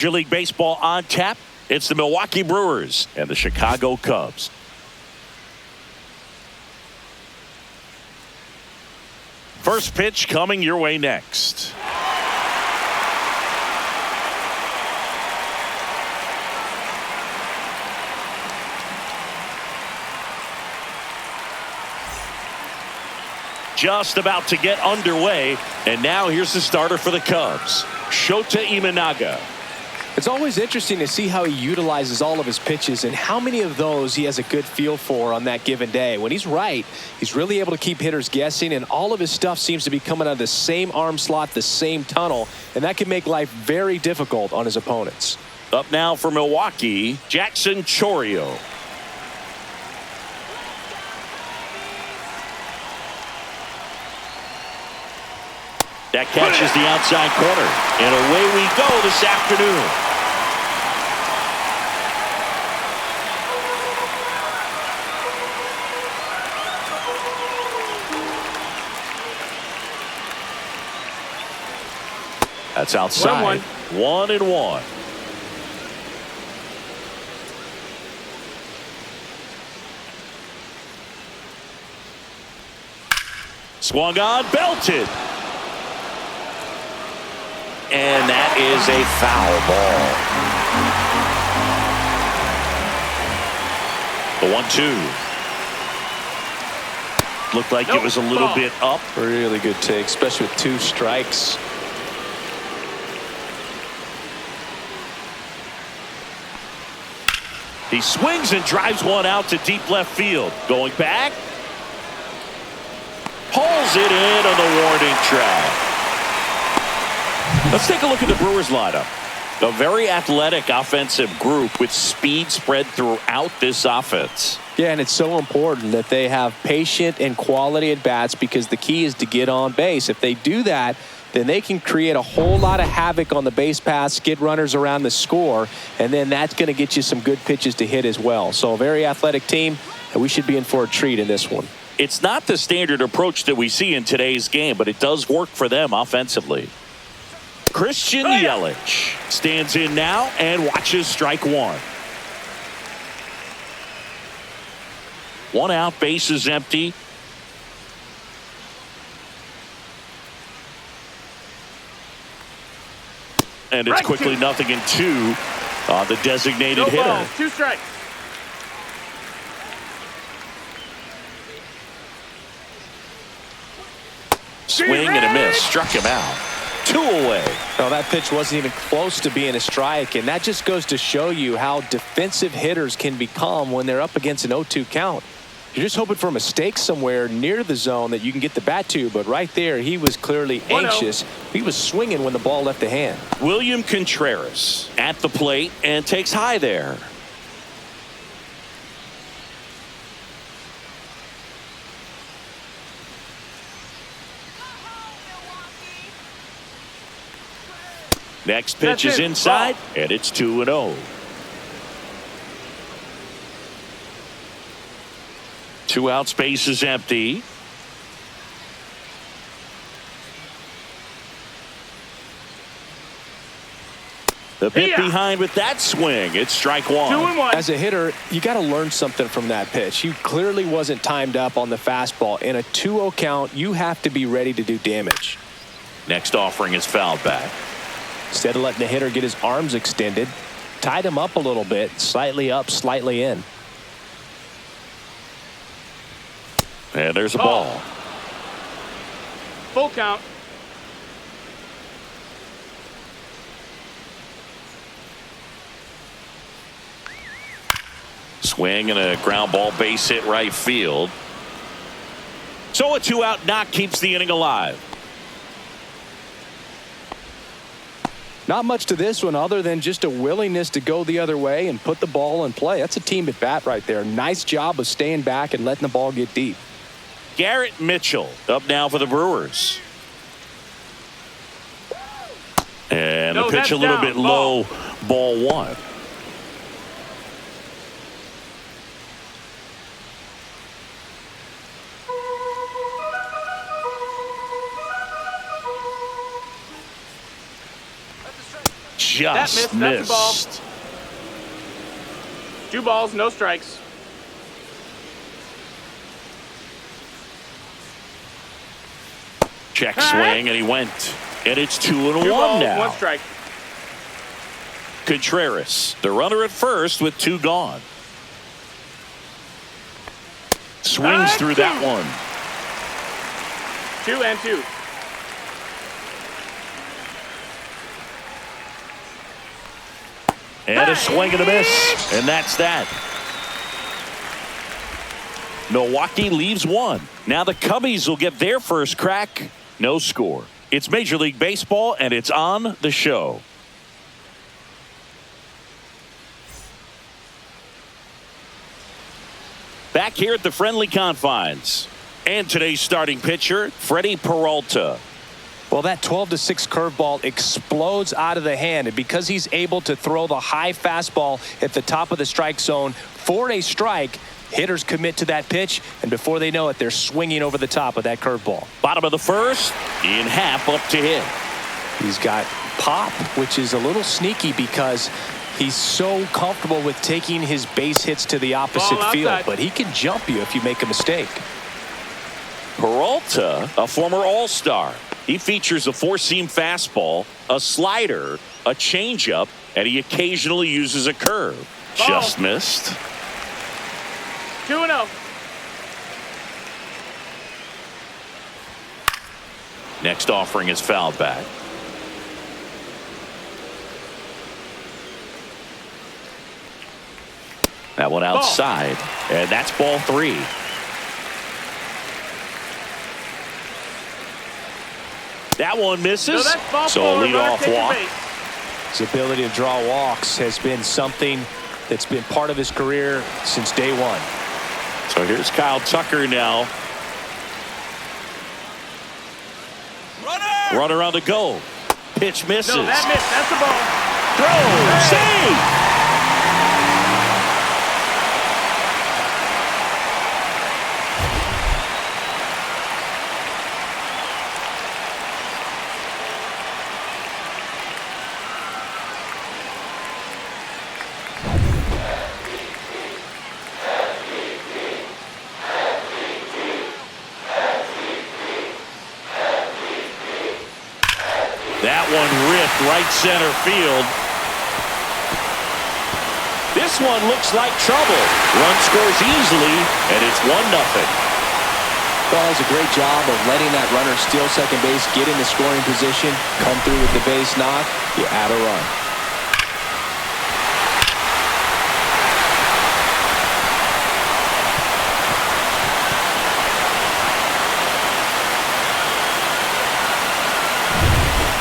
Major League Baseball on tap. It's the Milwaukee Brewers and the Chicago Cubs. First pitch coming your way next. Just about to get underway, and now here's the starter for the Cubs, Shota Imanaga. It's always interesting to see how he utilizes all of his pitches and how many of those he has a good feel for on that given day. When he's right, he's really able to keep hitters guessing, and all of his stuff seems to be coming out of the same arm slot, the same tunnel, and that can make life very difficult on his opponents. Up now for Milwaukee, Jackson Chourio. That catches the outside corner, and away we go this afternoon. That's outside. 1-1. Swung on, belted. And that is a foul ball. The 1-2. Looked like it was a little bit up. Really good take, especially with 2 strikes. He swings and drives one out to deep left field. Going back. Pulls it in on the warning track. Let's take a look at the Brewers lineup. A very athletic offensive group with speed spread throughout this offense. Yeah, and it's so important that they have patient and quality at bats, because the key is to get on base. If they do that, then they can create a whole lot of havoc on the base paths, get runners around the score, and then that's going to get you some good pitches to hit as well. So a very athletic team, and we should be in for a treat in this one. It's not the standard approach that we see in today's game, but it does work for them offensively. Christian Yelich stands in now and watches strike one. 1 out, base is empty. And it's quickly 0-2 on the designated hitter. 2 strikes. Swing and a miss. Struck him out. 2 away. No, that pitch wasn't even close to being a strike, and that just goes to show you how defensive hitters can become when they're up against an 0-2 count. You're just hoping for a mistake somewhere near the zone that you can get the bat to, but right there he was clearly anxious. He was swinging when the ball left the hand. William Contreras at the plate and takes high there. Next pitch is inside, and it's 2-0. 2 outs, base is empty. The bit behind with that swing. It's strike 1. 2-1. As a hitter, you got to learn something from that pitch. He clearly wasn't timed up on the fastball. In a 2-0 count, you have to be ready to do damage. Next offering is fouled back. Instead of letting the hitter get his arms extended, tied him up a little bit, slightly up, slightly in. And there's a ball. Full count. Swing and a ground ball, base hit right field. So a 2-out knock keeps the inning alive. Not much to this one other than just a willingness to go the other way and put the ball in play. That's a team at bat right there. Nice job of staying back and letting the ball get deep. Garrett Mitchell up now for the Brewers. And the pitch a little bit low, ball 1. just missed. missed. That's a ball. 2 balls, no strikes. Check swing, and he went. And it's 2-1 2 balls, now. 1 strike. Contreras, the runner at first with 2 gone. Swings through that one. 2 and 2. And a swing and a miss. And that's that. Milwaukee leaves 1. Now the Cubbies will get their first crack. No score. It's Major League Baseball, and it's on the show. Back here at the friendly confines. And today's starting pitcher, Freddie Peralta. Well, that 12-6 curveball explodes out of the hand, and because he's able to throw the high fastball at the top of the strike zone for a strike, hitters commit to that pitch, and before they know it, they're swinging over the top of that curveball. Bottom of the first, in half up to hit. He's got pop, which is a little sneaky because he's so comfortable with taking his base hits to the opposite field, but he can jump you if you make a mistake. Peralta, a former All-Star. He features a 4-seam fastball, a slider, a changeup, and he occasionally uses a curve. Just missed. 2-0. Next offering is fouled back. That one outside, and that's ball 3. That one misses, so a leadoff walk. His ability to draw walks has been something that's been part of his career since day 1. So here's Kyle Tucker now. Runner on the go. Pitch misses. No, that missed. That's the ball. Throw. Save. That one ripped right center field. This one looks like trouble. Run scores easily, and it's 1-0. Well, does a great job of letting that runner steal second base, get in the scoring position, come through with the base knock. You add a run.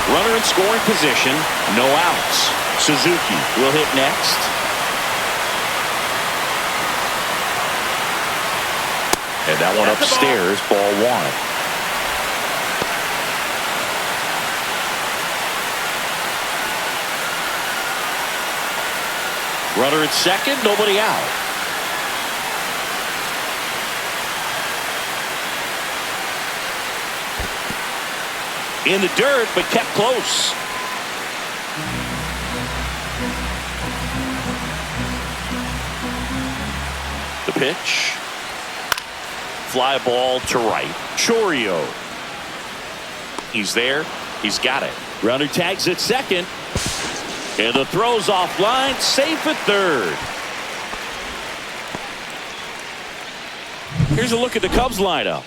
Runner in scoring position, no outs. Suzuki will hit next. And that one upstairs, ball 1. Runner at second, nobody out. In the dirt, but kept close. The pitch. Fly ball to right. Chorio. He's there. He's got it. Runner tags at second. And the throw's offline. Safe at third. Here's a look at the Cubs lineup.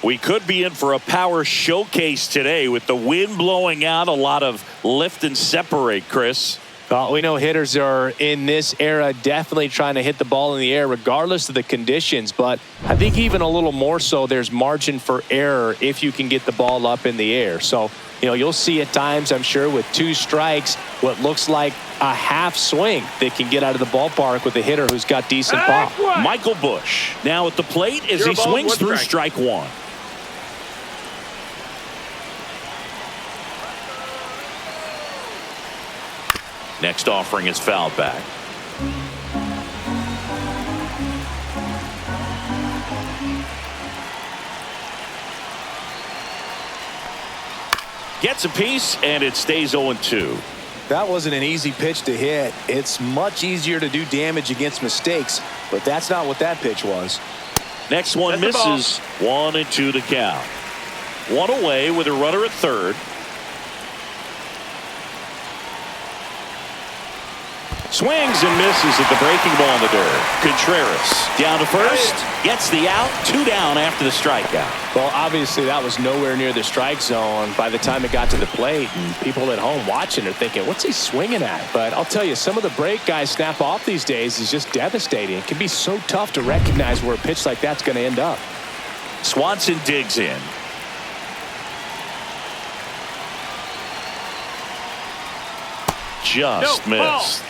We could be in for a power showcase today with the wind blowing out, a lot of lift and separate, Chris. Well, we know hitters are in this era definitely trying to hit the ball in the air regardless of the conditions, but I think even a little more so there's margin for error if you can get the ball up in the air. So, you'll see at times, I'm sure, with 2 strikes, what looks like a half swing that can get out of the ballpark with a hitter who's got decent pop. Michael Busch now at the plate as he swings through strike 1. Next offering is fouled back. Gets a piece, and it stays 0-2. That wasn't an easy pitch to hit. It's much easier to do damage against mistakes, but that's not what that pitch was. Next one misses. 1-2 to count. One away with a runner at third. Swings and misses at the breaking ball in the dirt. Contreras down to first. Gets the out. 2 down after the strikeout. Well, obviously that was nowhere near the strike zone by the time it got to the plate, and people at home watching are thinking, what's he swinging at? But I'll tell you, some of the break guys snap off these days is just devastating. It can be so tough to recognize where a pitch like that's going to end up. Swanson digs in. Just missed.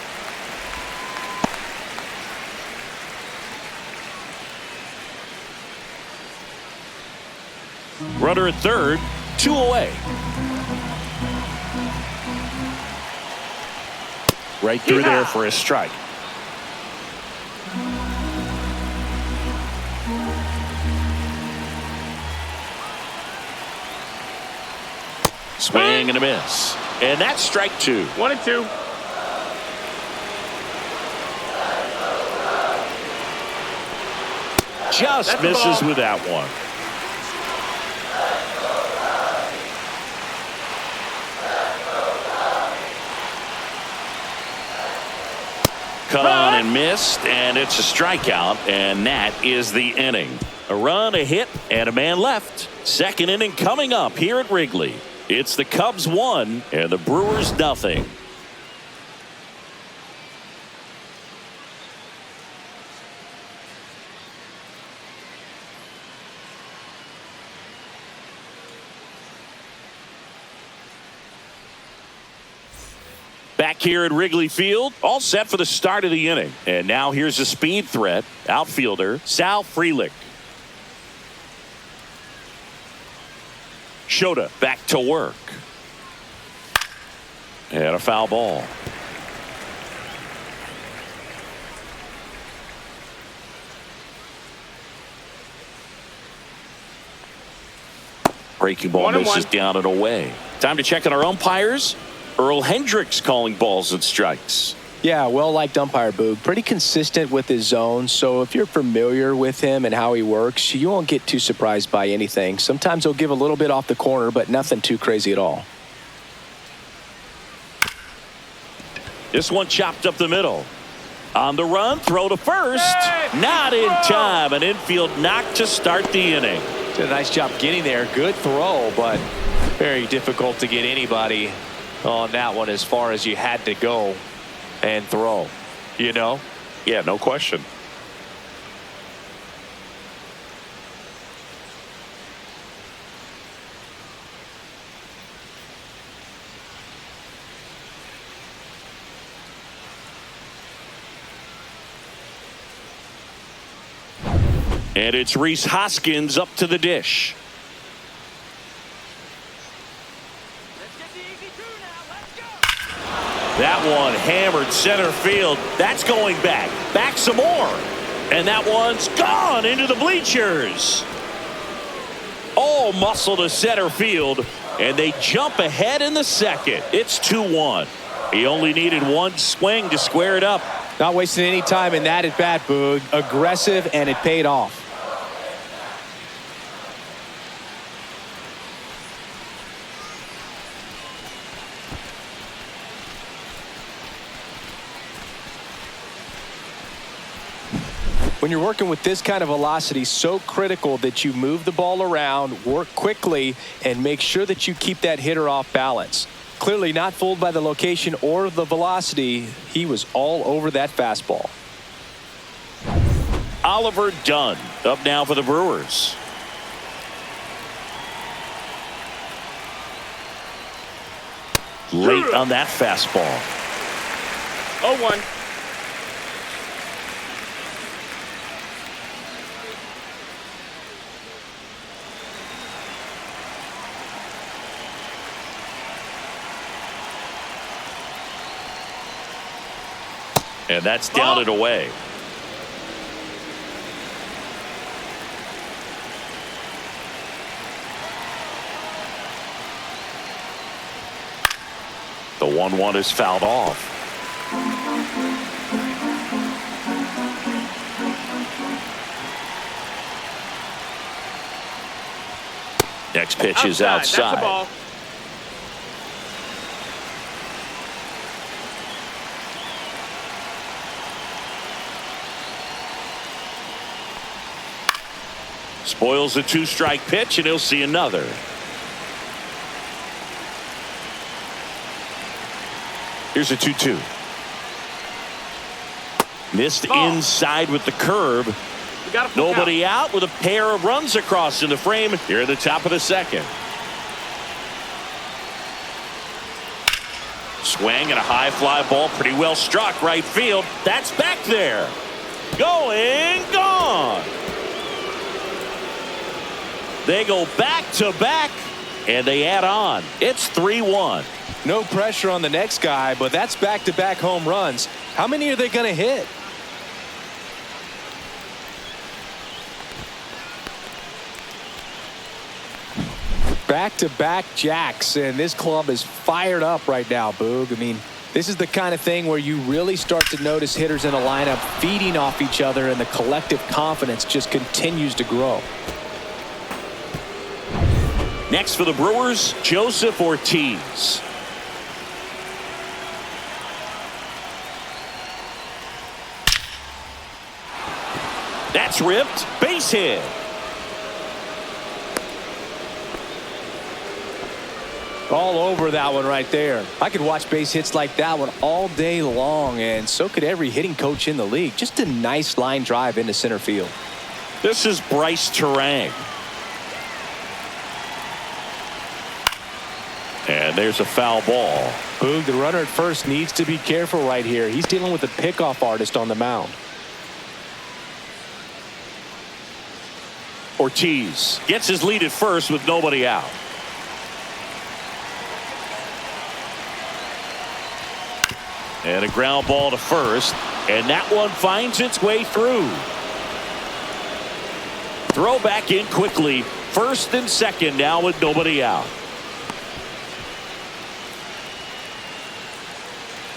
Runner at third, 2 away. Right through there for a strike. Swing and a miss. And that's strike 2. 1-2. Just misses with that one. Cut on and missed, and it's a strikeout, and that is the inning. A run, a hit, and a man left. Second inning coming up here at Wrigley. It's the Cubs 1 and the Brewers nothing. Back here at Wrigley Field, all set for the start of the inning. And now here's a speed threat, outfielder Sal Frelick. Shota back to work. And a foul ball. Breaking ball misses down and away. Time to check on our umpires. Earl Hendricks calling balls and strikes. Yeah, well-liked umpire, Boog. Pretty consistent with his zone, so if you're familiar with him and how he works, you won't get too surprised by anything. Sometimes he'll give a little bit off the corner, but nothing too crazy at all. This one chopped up the middle. On the run, throw to first. Not in time. An infield knock to start the inning. Did a nice job getting there. Good throw, but very difficult to get anybody on that one as far as you had to go and throw, you know? Yeah, no question. And it's Rhys Hoskins up to the dish. That one hammered center field. That's going back. Back some more. And that one's gone into the bleachers. All muscle to center field. And they jump ahead in the second. It's 2-1. He only needed one swing to square it up. Not wasting any time in that at bat, Boog. Aggressive, and it paid off. When you're working with this kind of velocity, so critical that you move the ball around, work quickly, and make sure that you keep that hitter off balance. Clearly not fooled by the location or the velocity. He was all over that fastball. Oliver Dunn up now for the Brewers. Late on that fastball. 0-1. And that's down and away. The 1-1 is fouled off. Next pitch is outside. That's the ball. Spoils a 2-strike pitch, and he'll see another. Here's a 2-2. Missed inside with the curve. Nobody out with a pair of runs across in the frame here at the top of the second. Swing and a high fly ball, pretty well struck right field. That's back there. Going, gone. They go back to back and they add on. It's 3-1. No pressure on the next guy, but that's back-to-back home runs. How many are they going to hit? Back-to-back jacks, and this club is fired up right now, Boog. I mean, this is the kind of thing where you really start to notice hitters in a lineup feeding off each other, and the collective confidence just continues to grow. Next for the Brewers, Joseph Ortiz. That's ripped. Base hit. All over that one right there. I could watch base hits like that one all day long, and so could every hitting coach in the league. Just a nice line drive into center field. This is Bryce Terang. And there's a foul ball. Boog, the runner at first needs to be careful right here. He's dealing with a pickoff artist on the mound. Ortiz gets his lead at first with nobody out. And a ground ball to first, and that one finds its way through. Throw back in quickly. First and second now with nobody out.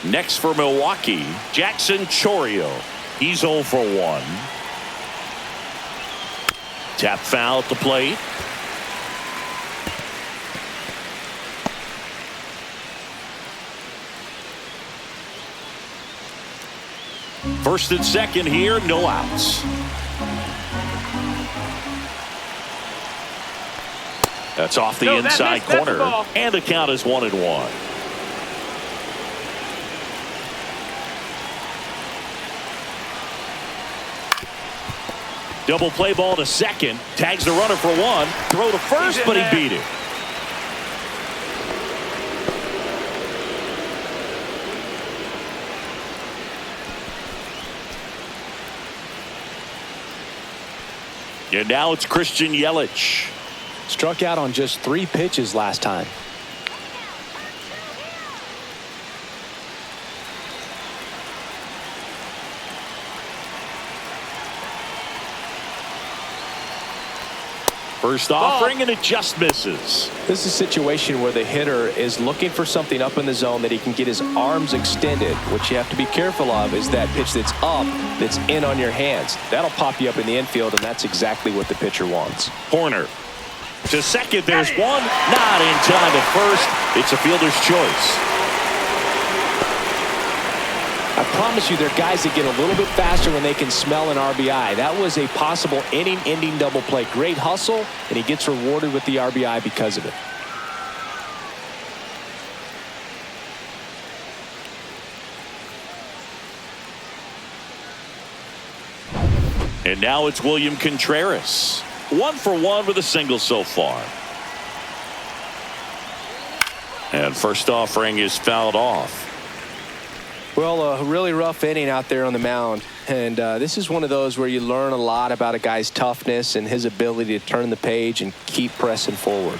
Next for Milwaukee, Jackson Chourio. He's 0 for 1. Tap foul at the plate. First and second here, no outs. That's off the inside corner, and the count is 1-1. Double play ball to second, tags the runner for 1, throw to first, but he beat it. And now it's Christian Yelich. Struck out on just 3 pitches last time. First offering, and it just misses. This is a situation where the hitter is looking for something up in the zone that he can get his arms extended. What you have to be careful of is that pitch that's up, that's in on your hands. That'll pop you up in the infield, and that's exactly what the pitcher wants. Corner to second. There's one. Not in time at first. It's a fielder's choice. I promise you, there are guys that get a little bit faster when they can smell an RBI. That was a possible inning-ending double play. Great hustle, and he gets rewarded with the RBI because of it. And now it's William Contreras. 1 for 1 with a single so far. And first offering is fouled off. Well, a really rough inning out there on the mound. And this is one of those where you learn a lot about a guy's toughness and his ability to turn the page and keep pressing forward.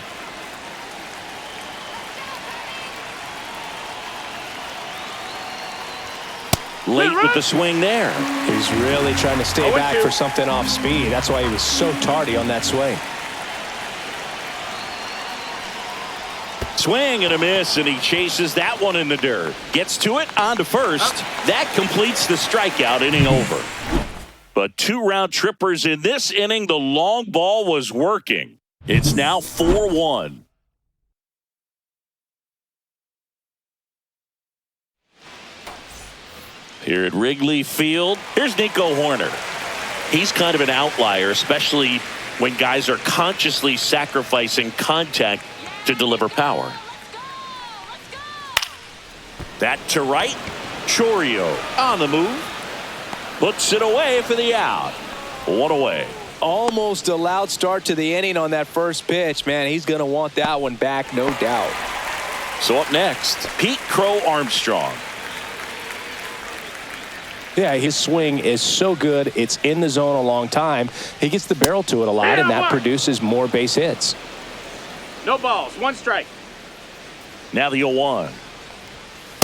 Late with the swing there. He's really trying to stay back for something off speed. That's why he was so tardy on that swing. Swing and a miss, and he chases that one in the dirt. Gets to it, on to first. That completes the strikeout, inning over. But 2 round trippers in this inning. The long ball was working. It's now 4-1. Here at Wrigley Field, here's Nico Horner. He's kind of an outlier, especially when guys are consciously sacrificing contact to deliver power. That to right. Chourio on the move. Puts it away for the out. 1 away. Almost a loud start to the inning on that first pitch. Man, he's going to want that one back, no doubt. So up next, Pete Crow Armstrong. Yeah, his swing is so good. It's in the zone a long time. He gets the barrel to it a lot, and that produces more base hits. No balls. 1 strike. Now the 0-1.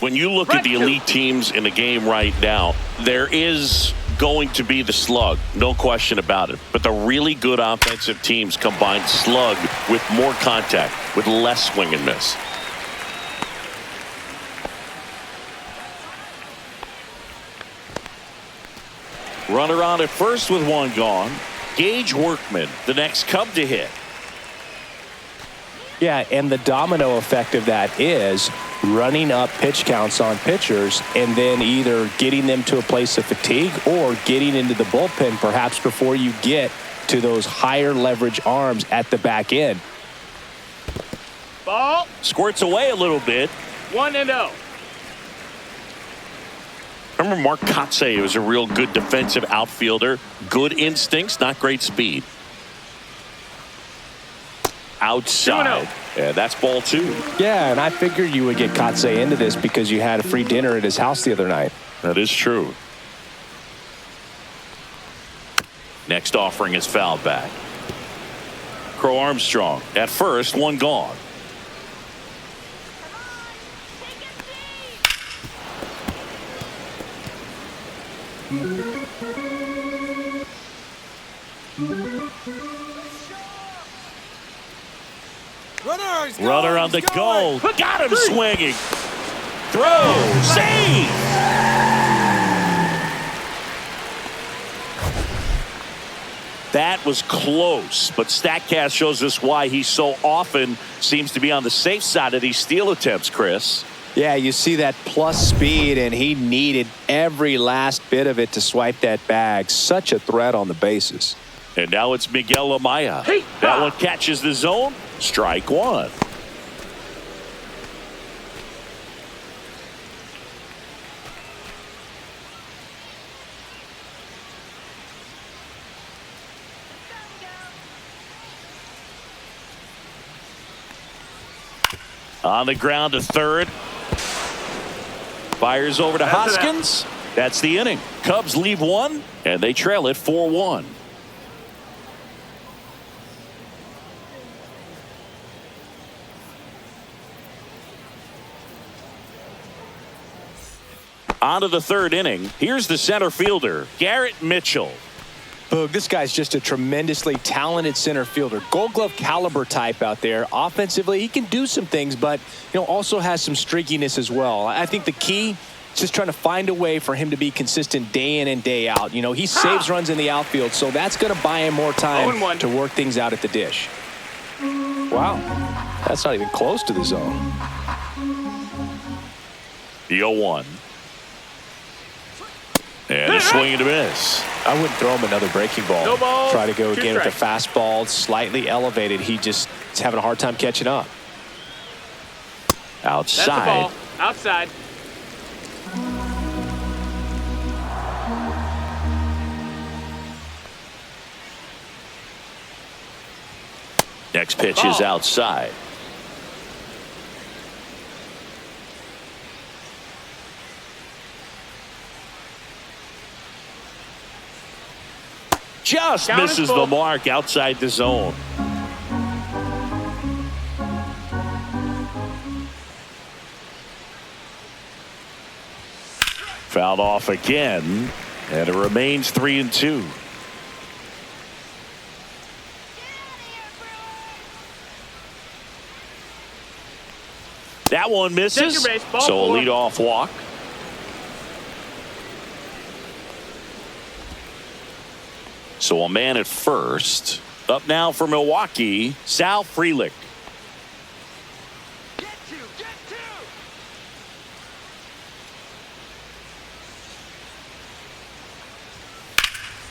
When you look at the elite teams in the game right now, there is going to be the slug, no question about it. But the really good offensive teams combine slug with more contact, with less swing and miss. Runner on at first with 1 gone. Gage Workman, the next Cub to hit. Yeah, and the domino effect of that is running up pitch counts on pitchers and then either getting them to a place of fatigue or getting into the bullpen perhaps before you get to those higher leverage arms at the back end. Ball. Squirts away a little bit. 1-0. Remember Mark Kotsay was a real good defensive outfielder. Good instincts, not great speed. Outside. Yeah, that's ball 2. Yeah, and I figured you would get Kotsay into this because you had a free dinner at his house the other night. That is true. Next offering is fouled back. Crow Armstrong at first, 1 gone. Runner on the goal. Got him swinging. Throw. Save. That was close, but StatCast shows us why he so often seems to be on the safe side of these steal attempts, Chris. Yeah, you see that plus speed, and he needed every last bit of it to swipe that bag. Such a threat on the bases. And now it's Miguel Amaya. That one catches the zone. Strike 1. On the ground to third. Fires over to Hoskins. That's the inning. Cubs leave 1, and they trail it 4-1. On to the 3rd inning. Here's the center fielder, Garrett Mitchell. Boog, this guy's just a tremendously talented center fielder. Gold Glove caliber type out there. Offensively, he can do some things, but also has some streakiness as well. I think the key is just trying to find a way for him to be consistent day in and day out. He saves runs in the outfield, so that's going to buy him more time to work things out at the dish. Wow, that's not even close to the zone. The 0-1. And a swing and a miss. I wouldn't throw him another breaking ball. No ball. Try to go again with the 2 fastball, slightly elevated. He just is having a hard time catching up. Outside. That's the ball. Outside. Next pitch is outside. Just misses the mark outside the zone. Fouled off again, and it remains 3-2. That one misses. Second base, ball So a four. leadoff walk. So a man at first. Up now for Milwaukee, Sal Frelick.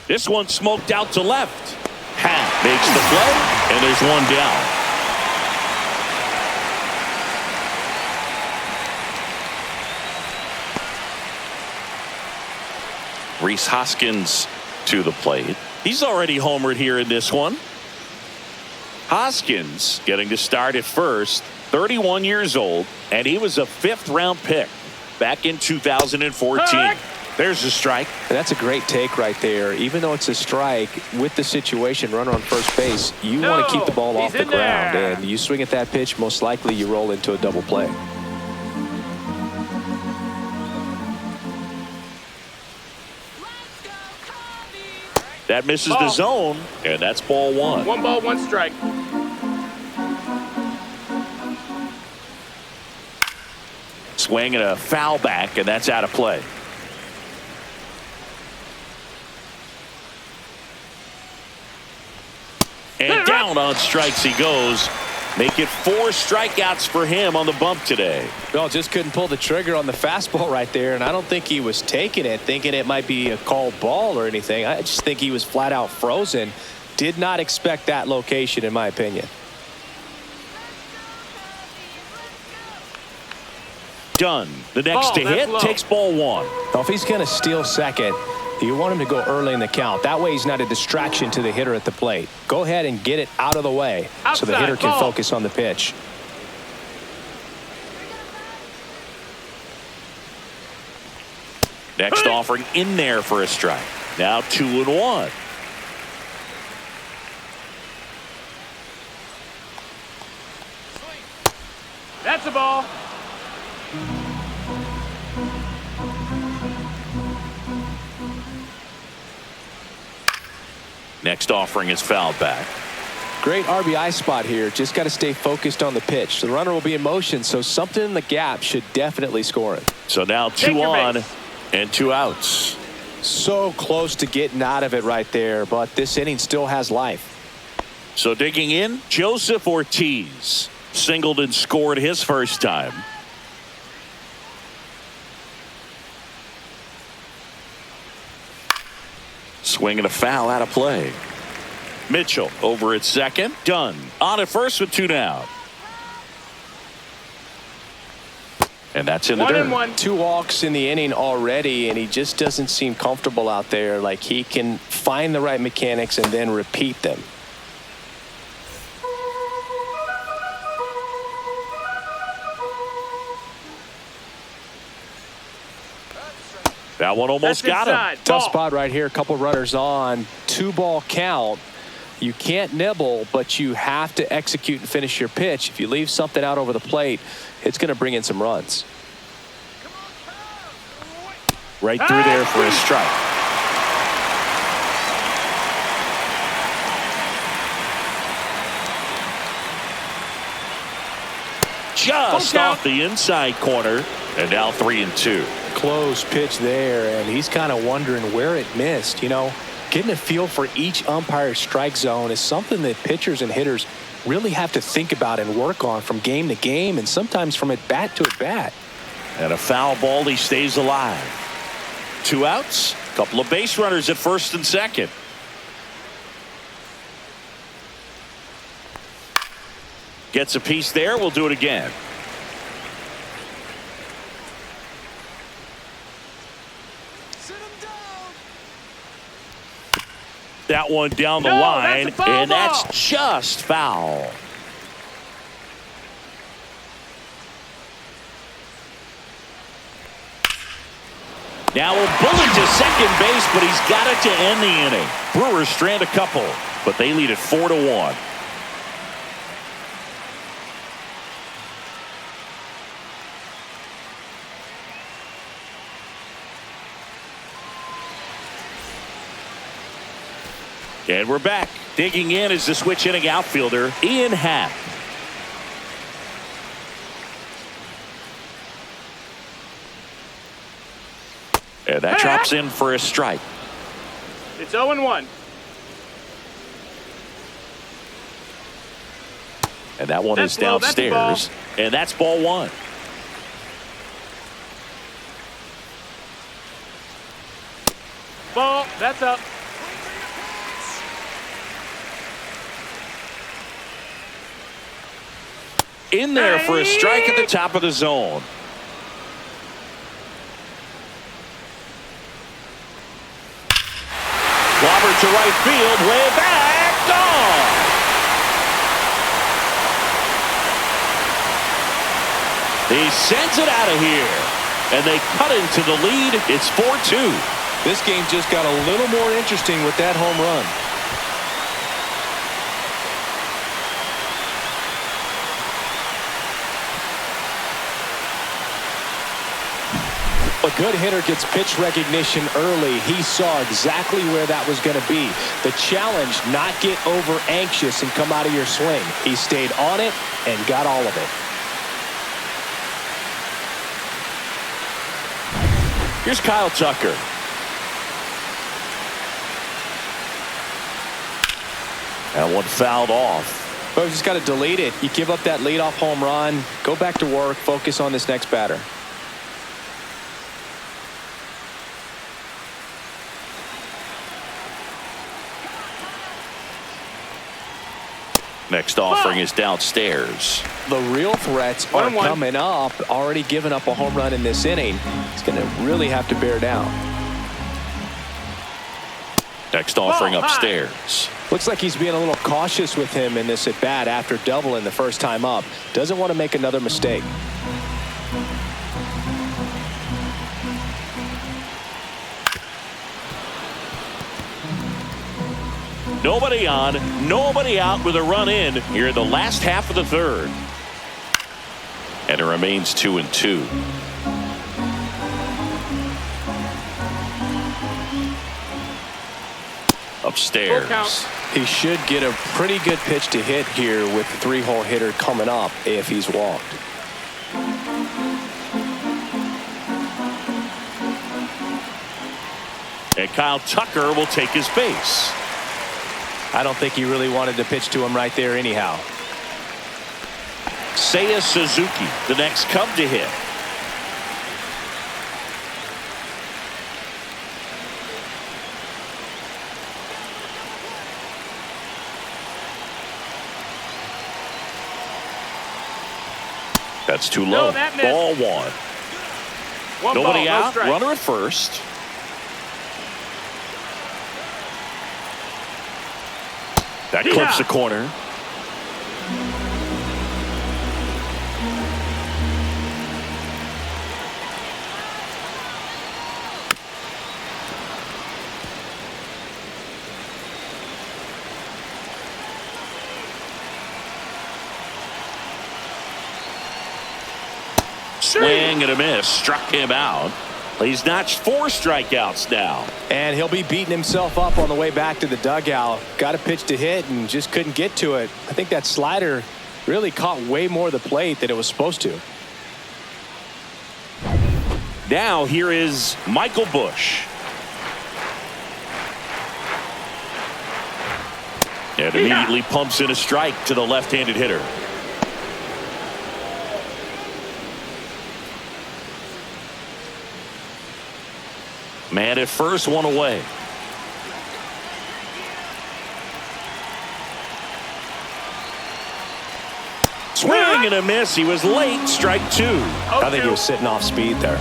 This one smoked out to left. Happ makes the play, and there's one down. Rhys Hoskins to the plate. He's already homered here in this one. Hoskins getting to start at first, 31 years old, and he was a 5th-round pick back in 2014. There's a strike. That's a great take right there. Even though it's a strike, with the situation, runner on first base, you want to keep the ball off the ground. There. And you swing at that pitch, most likely you roll into a double play. That misses the zone, and that's ball one. 1 ball, 1 strike. Swing and a foul back, and that's out of play. And down on strikes he goes. Make it 4 strikeouts for him on the bump today. Well, just couldn't pull the trigger on the fastball right there, and I don't think he was taking it, thinking it might be a called ball or anything. I just think he was flat out frozen. Did not expect that location, in my opinion. Done. The next to hit takes ball one. Now, if he's going to steal second, you want him to go early in the count. That way he's not a distraction to the hitter at the plate. Go ahead and get it out of the way so the hitter can focus on the pitch. Next offering in there for a strike. Now 2-1. That's a ball. Next offering is fouled back. Great RBI spot here. Just got to stay focused on the pitch. The runner will be in motion, so something in the gap should definitely score it. So now 2 on and 2 outs. So close to getting out of it right there, but this inning still has life. So digging in, Joseph Ortiz singled and scored his first time. Swinging a foul out of play. Mitchell over at second. Done. On at first with 2 down. And that's in the dirt. 1-1. 2 walks in the inning already, and he just doesn't seem comfortable out there. Like he can find the right mechanics and then repeat them. That one almost got him. Tough spot right here. A couple runners on. 2-ball count. You can't nibble, but you have to execute and finish your pitch. If you leave something out over the plate, it's going to bring in some runs. Right through there for a strike. Just off the inside corner, and now 3-2. Close pitch there, and he's kind of wondering where it missed. You know, getting a feel for each umpire's strike zone is something that pitchers and hitters really have to think about and work on from game to game, and sometimes from at bat to at bat. And a foul ball, he stays alive. 2 outs, a couple of base runners at first and second. Gets a piece there. We'll do it again. That one down the line, and that's just foul. Now a bullet to second base, but he's got it to end the inning. Brewers strand a couple, but they lead it 4-1. And we're back. Digging in is the switch hitting outfielder, Ian Happ. And that drops in for a strike. It's 0-1. And that one That's is low. That's a ball. downstairs. And that's ball one. Ball. That's up. In there for a strike at the top of the zone. Clobbered to right field, way back, gone. He sends it out of here, and they cut into the lead. It's 4-2. This game just got a little more interesting with that home run. A good hitter gets pitch recognition early. He saw exactly where that was going to be. The challenge, not get over anxious and come out of your swing. He stayed on it and got all of it. Here's Kyle Tucker. That one fouled off. But you just got to delete it. You give up that leadoff home run. Go back to work. Focus on this next batter. Next offering is downstairs. The real threats are 1-1. coming up. Already given up a home run in this inning. He's going to really have to bear down. Next offering upstairs. Looks like he's being a little cautious with him in this at bat after doubling the first time up. Doesn't want to make another mistake. Nobody on, nobody out with a run in here in the last half of the third. And it remains 2-2. Upstairs. He should get a pretty good pitch to hit here with the three-hole hitter coming up if he's walked. And Kyle Tucker will take his base. I don't think he really wanted to pitch to him right there anyhow. Seiya Suzuki, the next Cub to hit. That's too low. No, that missed. Ball one. Nobody ball, no out. strike. Runner at first. That clips the corner. Swing and a miss. Struck him out. He's notched 4 strikeouts now. And he'll be beating himself up on the way back to the dugout. Got a pitch to hit and just couldn't get to it. I think that slider really caught way more of the plate than it was supposed to. Now here is Michael Busch. And immediately pumps in a strike to the left-handed hitter. Man at first, one away. Swing and a miss. He was late. Strike 2. I think he was sitting off speed there.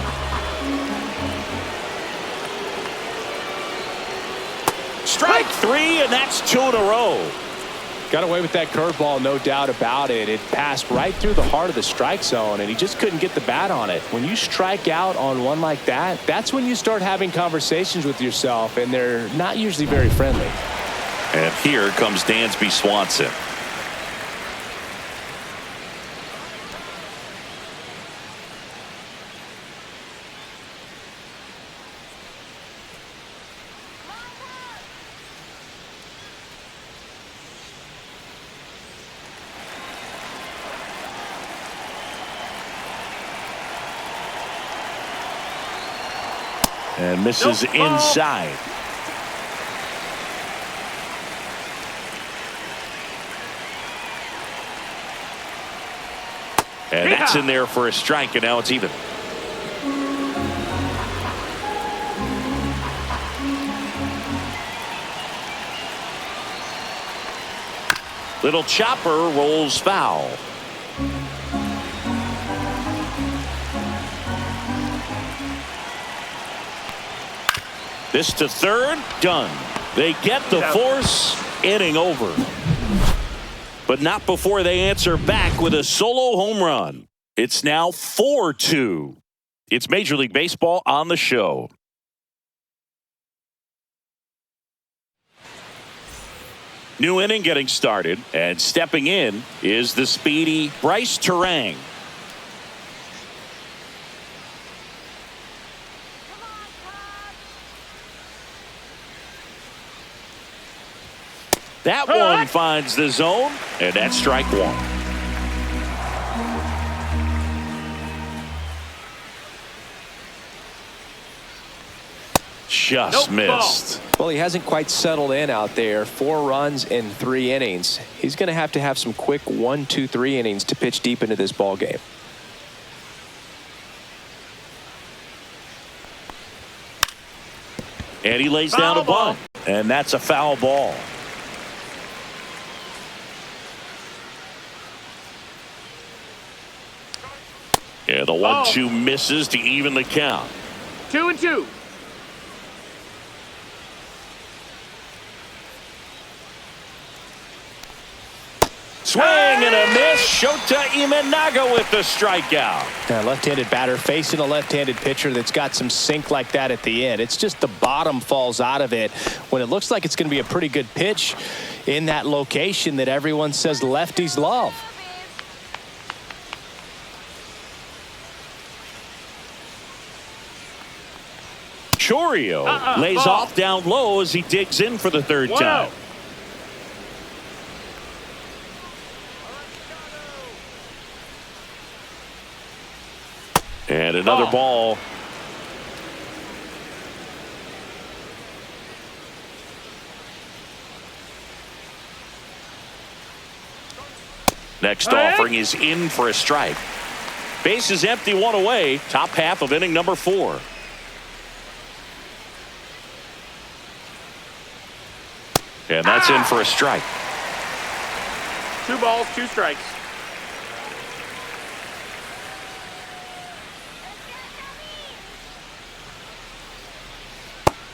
Strike 3, and that's 2 in a row. Got away with that curveball, no doubt about it. It passed right through the heart of the strike zone, and he just couldn't get the bat on it. When you strike out on one like that, that's when you start having conversations with yourself, and they're not usually very friendly. And here comes Dansby Swanson. And misses inside. And that's in there for a strike, and now it's even. Little chopper rolls foul. This to third, done. They get the force, inning over. But not before they answer back with a solo home run. It's now 4-2. It's Major League Baseball on the show. New inning getting started, and stepping in is the speedy Bryce Terang. That one finds the zone, and that's strike one. Just missed. Well, he hasn't quite settled in out there. 4 runs in 3 innings. He's going to have some quick 1, 2, 3 innings to pitch deep into this ball game. And he lays down a bunt, and that's a foul ball. Yeah, the 1-2 misses to even the count. 2-2. Swing and a miss. Shota Imanaga with the strikeout. A left-handed batter facing a left-handed pitcher that's got some sink like that at the end. It's just the bottom falls out of it when it looks like it's going to be a pretty good pitch in that location that everyone says lefties love. Chourio lays off down low as he digs in for the third time. And another ball. Next offering is in for a strike. Base is empty, 1 away. Top half of inning number 4. And that's in for a strike. 2 balls, 2 strikes.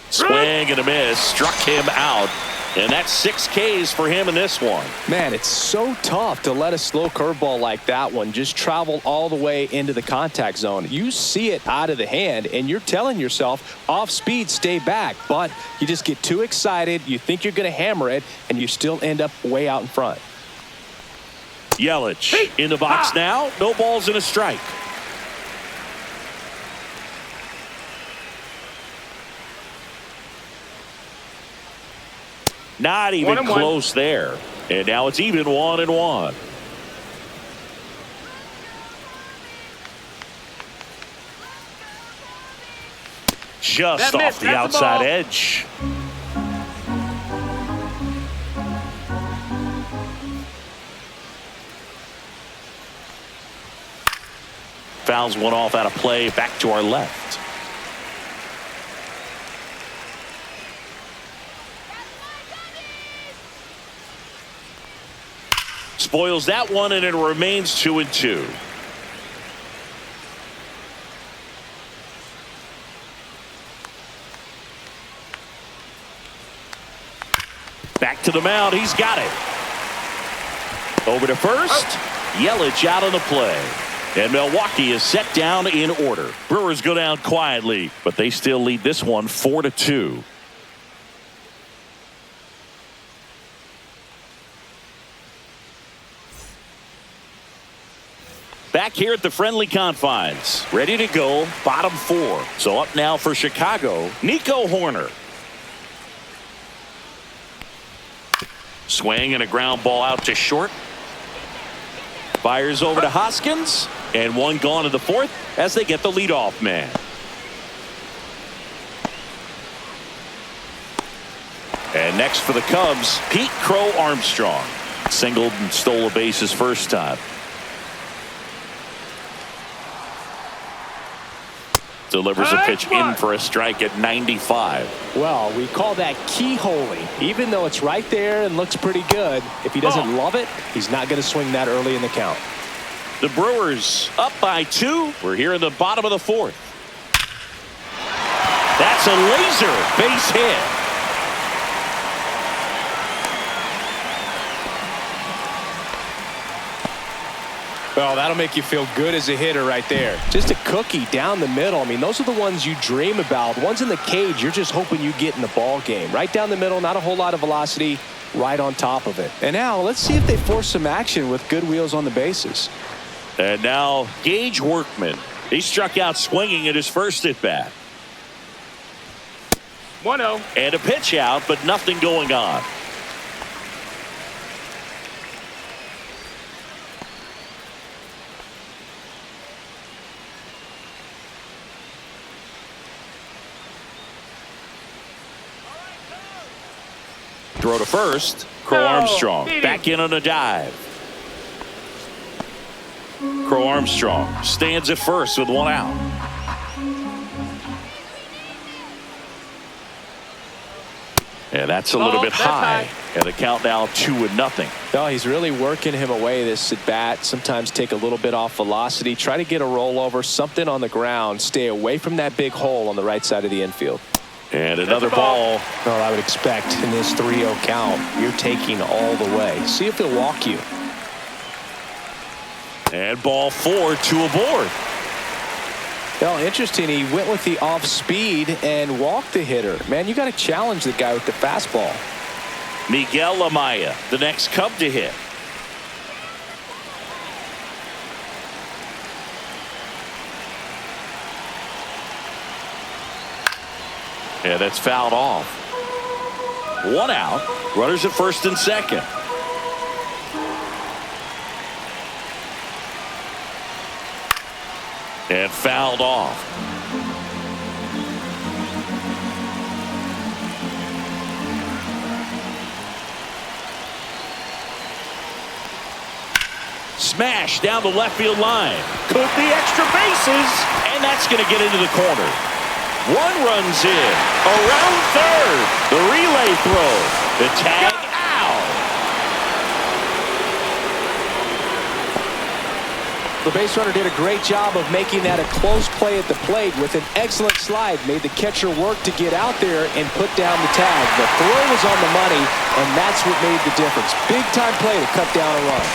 Swing and a miss. Struck him out. And that's 6 Ks for him in this one. Man, it's so tough to let a slow curveball like that one just travel all the way into the contact zone. You see it out of the hand, and you're telling yourself, off speed, stay back. But you just get too excited. You think you're going to hammer it, and you still end up way out in front. Yelich in the box now. No balls and a strike. Not even close there. And now it's even 1-1. Just off the outside edge. Fouls one off out of play, back to our left. Spoils that one, and it remains 2-2. Back to the mound. He's got it. Over to first. Yelich out on the play. And Milwaukee is set down in order. Brewers go down quietly, but they still lead this one 4-2. Back here at the friendly confines, ready to go, bottom 4. So up now for Chicago, Nico Hoerner. Swing and a ground ball out to short. Fires over to Hoskins, and one gone in the 4th as they get the leadoff man. And next for the Cubs, Pete Crow Armstrong. Singled and stole a base his first time. Delivers a pitch in for a strike at 95. Well, we call that keyholing. Even though it's right there and looks pretty good, if he doesn't love it, he's not going to swing that early in the count. The Brewers up by 2. We're here in the bottom of the 4th. That's a laser base hit. Well, that'll make you feel good as a hitter right there. Just a cookie down the middle. I mean, those are the ones you dream about. Ones in the cage, you're just hoping you get in the ball game. Right down the middle, not a whole lot of velocity, right on top of it. And now let's see if they force some action with good wheels on the bases. And now Gage Workman. He struck out swinging at his first at bat. 1-0. And a pitch out, but nothing going on. Throw to first. Crow Armstrong back in on a dive. Crow Armstrong stands at first with 1 out. And that's a little bit high. And the count now 2-0. No, he's really working him away this at bat. Sometimes take a little bit off velocity. Try to get a rollover, something on the ground. Stay away from that big hole on the right side of the infield. And another ball. Well, I would expect in this 3-0 count, you're taking all the way. See if he'll walk you. And ball 4, 2 aboard. Well, interesting. He went with the off speed and walked the hitter. Man, you got to challenge the guy with the fastball. Miguel Amaya, the next Cub to hit. Yeah, that's fouled off. 1 out. Runners at first and second. And fouled off. Smash down the left field line. Could be extra bases. And that's going to get into the corner. 1 runs in. Around third. The relay throw. The tag out. The base runner did a great job of making that a close play at the plate with an excellent slide. Made the catcher work to get out there and put down the tag. The throw was on the money, and that's what made the difference. Big time play to cut down a run.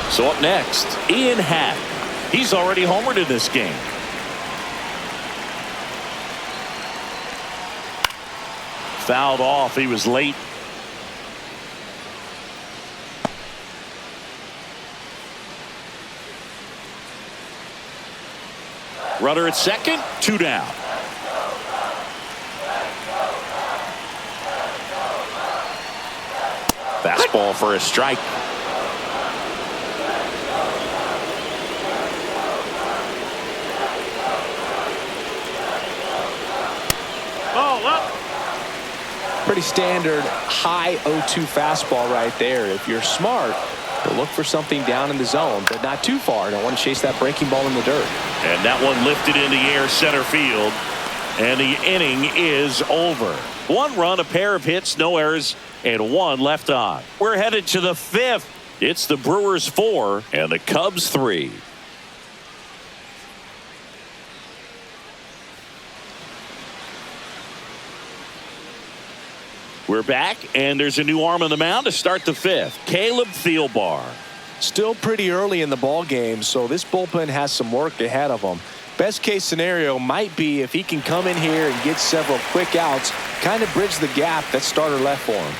So up next, Ian Happ. He's already homered in this game. Fouled off. He was late. Runner at second, 2 down. Fastball for a strike. Pretty standard high 0-2 fastball right there. If you're smart, you'll look for something down in the zone, but not too far. Don't want to chase that breaking ball in the dirt. And that one lifted in the air center field. And the inning is over. 1 run, a pair of hits, no errors, and 1 left on. We're headed to the 5th. It's the Brewers 4 and the Cubs 3. We're back, and there's a new arm on the mound to start the 5th. Caleb Thielbar. Still pretty early in the ball game, so this bullpen has some work ahead of them. Best case scenario might be if he can come in here and get several quick outs, kind of bridge the gap that starter left for him.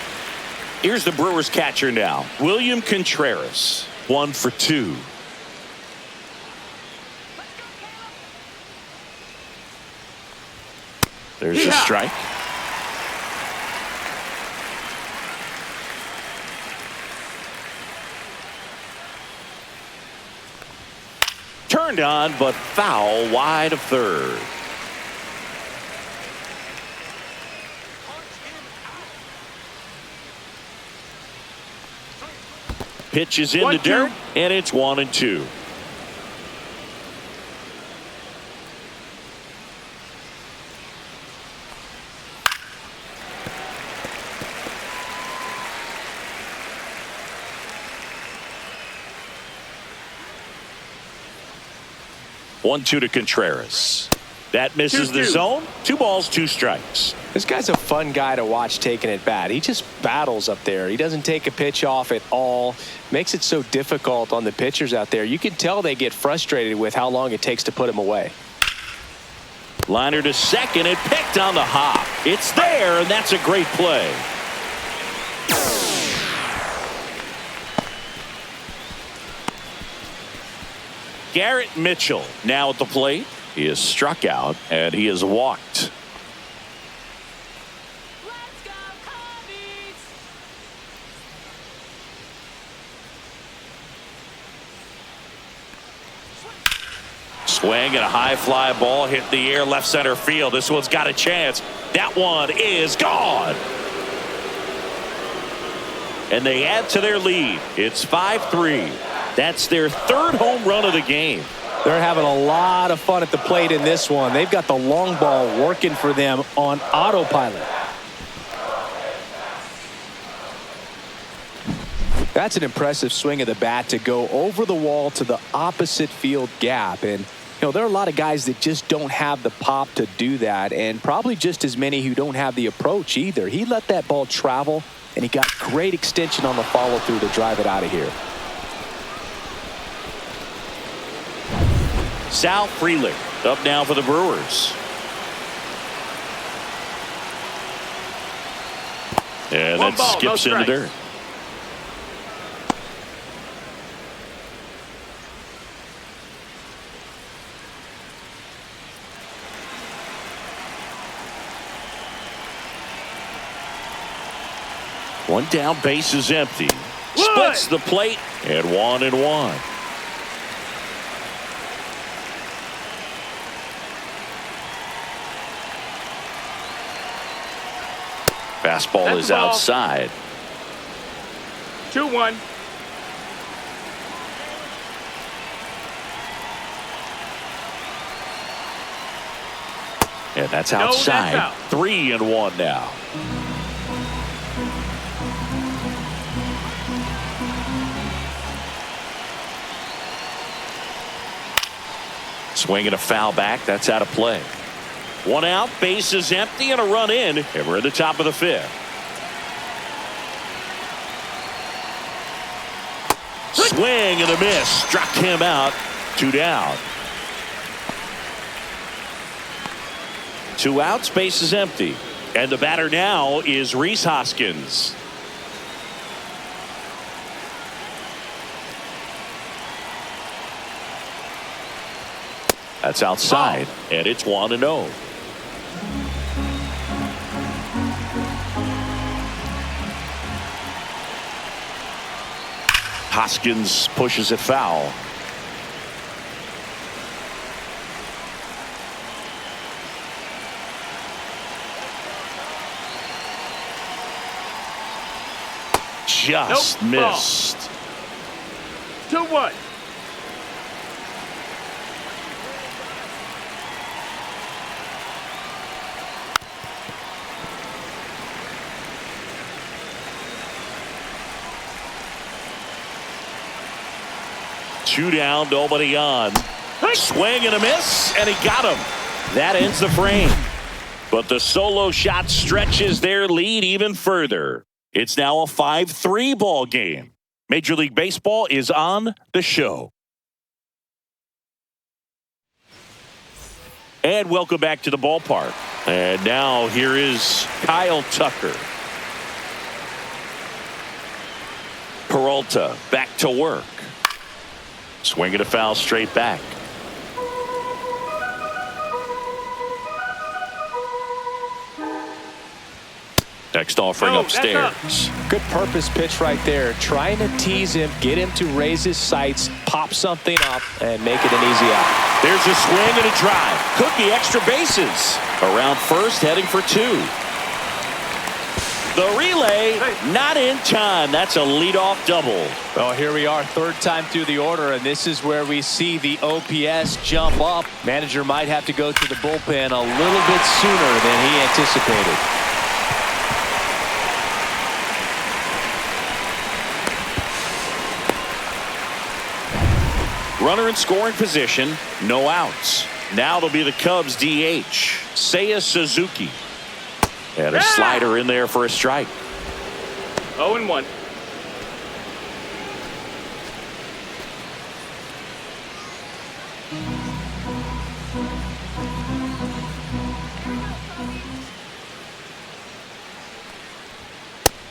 Here's the Brewers catcher now, William Contreras. 1 for 2. There's a strike. Turned on, but foul wide of third. Pitch is in the dirt, and it's 1-2. One-two to Contreras. That misses the zone. 2 balls, 2 strikes. This guy's a fun guy to watch taking at bat. He just battles up there. He doesn't take a pitch off at all. Makes it so difficult on the pitchers out there. You can tell they get frustrated with how long it takes to put him away. Liner to second and picked on the hop. It's there, and that's a great play. Garrett Mitchell now at the plate. He is struck out, and he is walked. Let's go, Commies! Swing and a high fly ball hit the air left center field. This one's got a chance. That one is gone. And they add to their lead. It's 5-3. That's their 3rd home run of the game. They're having a lot of fun at the plate in this one. They've got the long ball working for them on autopilot. That's an impressive swing of the bat to go over the wall to the opposite field gap. And, there are a lot of guys that just don't have the pop to do that, and probably just as many who don't have the approach either. He let that ball travel, and he got great extension on the follow-through to drive it out of here. Sal Frelick up now for the Brewers. And that skips in the dirt. One down, base is empty. Splits the plate, and 1-1. Fastball is outside. 2-1. And that's outside. That's out. 3-1 now. Swinging a foul back. That's out of play. 1 out, base is empty, and a run in, and we're at the top of the 5th. Swing and a miss. Struck him out. 2 down. 2 outs, base is empty. And the batter now is Rhys Hoskins. That's outside, and it's 1-0. Hoskins pushes it foul. Just missed. 2-1. Two down, nobody on. Swing and a miss, and he got him. That ends the frame. But the solo shot stretches their lead even further. It's now a 5-3 ball game. Major League Baseball is on the show. And welcome back to the ballpark. And now here is Kyle Tucker. Peralta back to work. Swinging a foul straight back. Next offering No, that's upstairs. Good purpose pitch right there. Trying to tease him, get him to raise his sights, pop something up, and make it an easy out. There's a swing and a drive. Could be extra bases. Around first, heading for 2. The relay, not in time. That's a leadoff double. Well, here we are, third time through the order, and this is where we see the OPS jump up. Manager might have to go to the bullpen a little bit sooner than he anticipated. Runner in scoring position, no outs. Now it'll be the Cubs DH, Seiya Suzuki. And a slider in there for a strike. 0-1.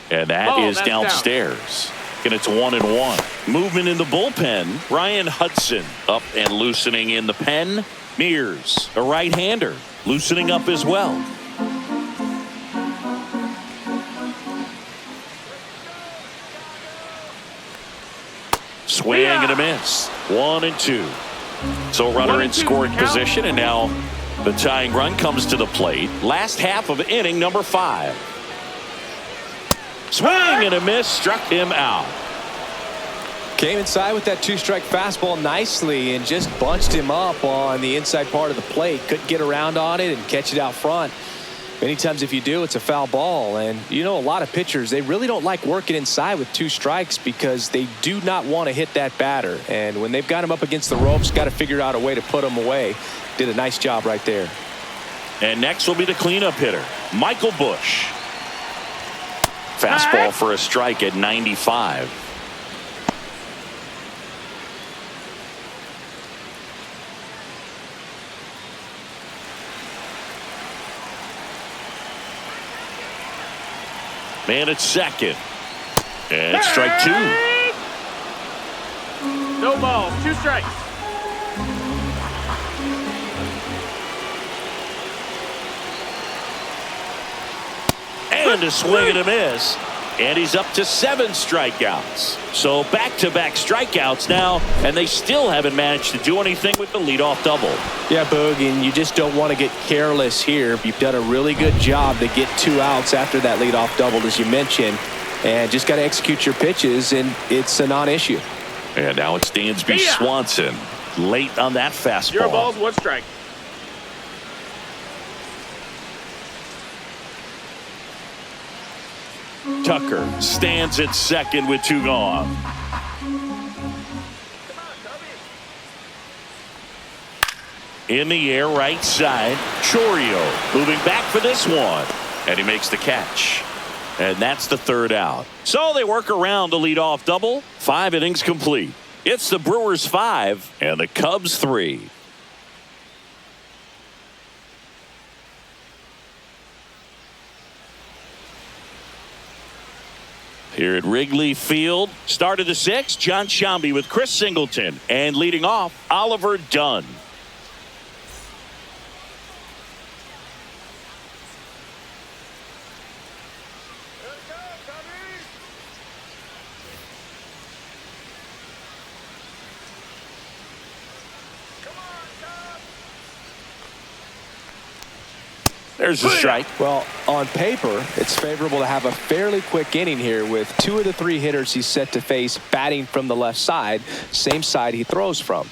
And that is downstairs. And it's 1-1. Movement in the bullpen. Ryan Hudson up and loosening in the pen. Mears, a right-hander, loosening up as well. Swing and a miss. 1-2. So runner in scoring position, and now the tying run comes to the plate. Last half of inning number 5. Swing and a miss, struck him out. Came inside with that 2-strike fastball nicely and just bunched him up on the inside part of the plate. Couldn't get around on it and catch it out front. Many times if you do, it's a foul ball. And you know, a lot of pitchers, they really don't like working inside with 2 strikes because they do not want to hit that batter. And when they've got him up against the ropes, got to figure out a way to put him away. Did a nice job right there. And next will be the cleanup hitter, Michael Busch. Fastball for a strike at 95. Man at second. And strike 2. No balls, 2 strikes. And a swing and a miss. And he's up to 7 strikeouts. So back-to-back strikeouts now, and they still haven't managed to do anything with the leadoff double. Yeah, Boog, and you just don't want to get careless here. You've done a really good job to get 2 outs after that leadoff double, as you mentioned, and just got to execute your pitches, and it's a non-issue. And now it's Dansby Swanson late on that fastball. 0 balls, 1 strike. Tucker stands at second with 2 gone. In the air, right side. Chourio moving back for this one. And he makes the catch. And that's the 3rd out. So they work around the leadoff double. 5 innings complete. It's the Brewers 5 and the Cubs 3. Here at Wrigley Field, start of the 6th, John Sciambi with Chris Singleton, and leading off, Oliver Dunn. There's a strike. Well, on paper, it's favorable to have a fairly quick inning here with 2 of the 3 hitters he's set to face batting from the left side, same side he throws from.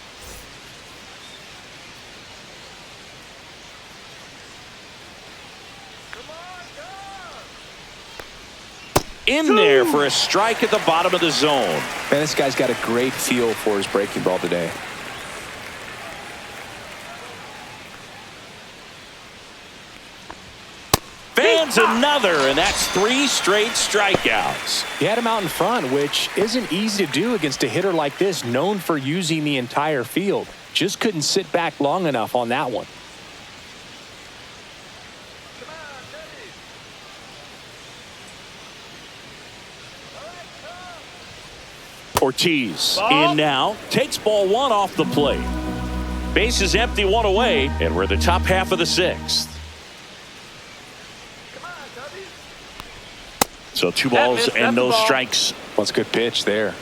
In there for a strike at the bottom of the zone. Man, this guy's got a great feel for his breaking ball today. Fans another, and that's 3 straight strikeouts. He had him out in front, which isn't easy to do against a hitter like this, known for using the entire field. Just couldn't sit back long enough on that one. Ortiz in now, takes ball 1 off the plate. Base is empty, 1 away, and we're the top half of the 6th. So 2 balls That's and the no ball. strikes. Well, it's a good pitch there.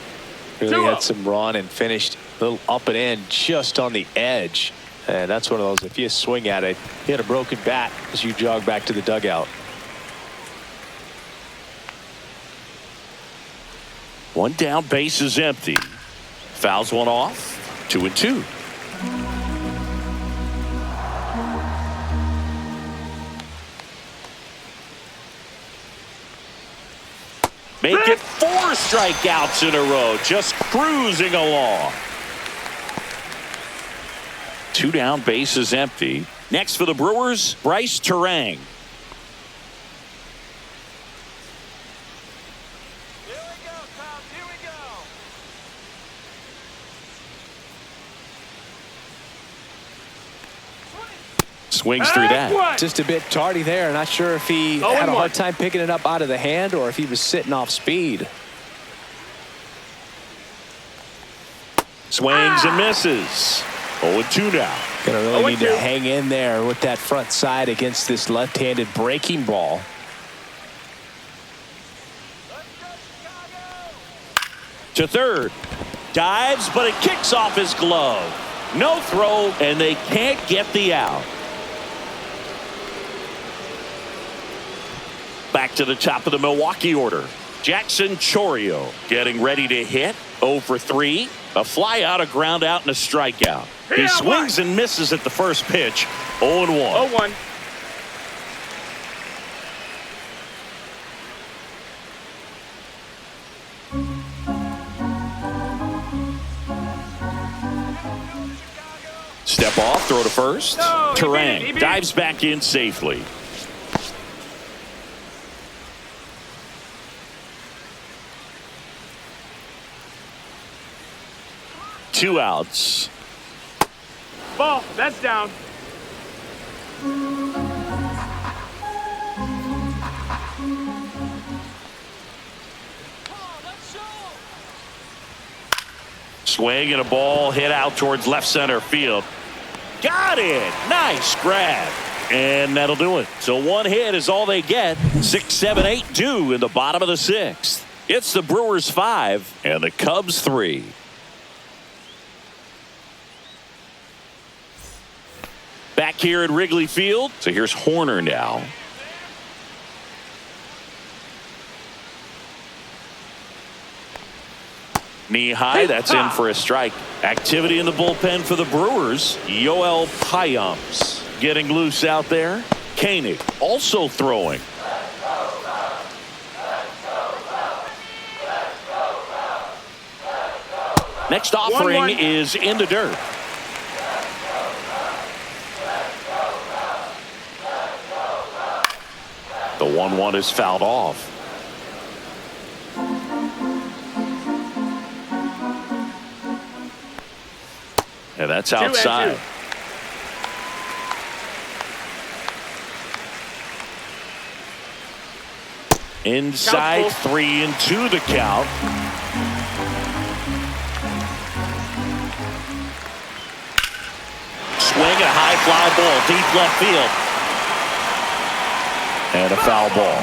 Really 2-0. had some run and finished a little up and in just on the edge. And that's one of those, if you swing at it, you hit a broken bat as you jog back to the dugout. 1 down, base is empty. Fouls one off. 2-2. Make it 4 strikeouts in a row, just cruising along. 2 down, base is empty. Next for the Brewers, Bryce Terang. Swings through that. Just a bit tardy there. Not sure if he had a 0-1. hard time picking it up out of the hand or if he was sitting off speed. Swings and misses. 0-2 now. Gonna really need to 0-2. hang in there with that front side against this left-handed breaking ball. To third. Dives, but it kicks off his glove. No throw, and they can't get the out. Back to the top of the Milwaukee order. Jackson Chourio getting ready to hit. 0 for 3. A fly out, a ground out, and a strikeout. He swings and misses at the first pitch. 0-1. 0-1. Step off, throw to first. No, he beat it, he Terang beat it. dives back in safely. Two outs. Ball. That's down. Swing and a ball hit out towards left center field. Got it. Nice grab. And that'll do it. So 1 hit is all they get. 6, 7, 8 due in the bottom of the 6th. It's the Brewers 5 and the Cubs 3. Back here at Wrigley Field. So here's Horner now. Knee high, that's in for a strike. Activity in the bullpen for the Brewers. Yoel Payams getting loose out there. Koenig also throwing. Next offering 1-1. is in the dirt. The 1-1 is fouled off. And that's 2-2. outside. Inside, Count 3-2 the count. Swing and a high fly ball, deep left field. And a foul ball.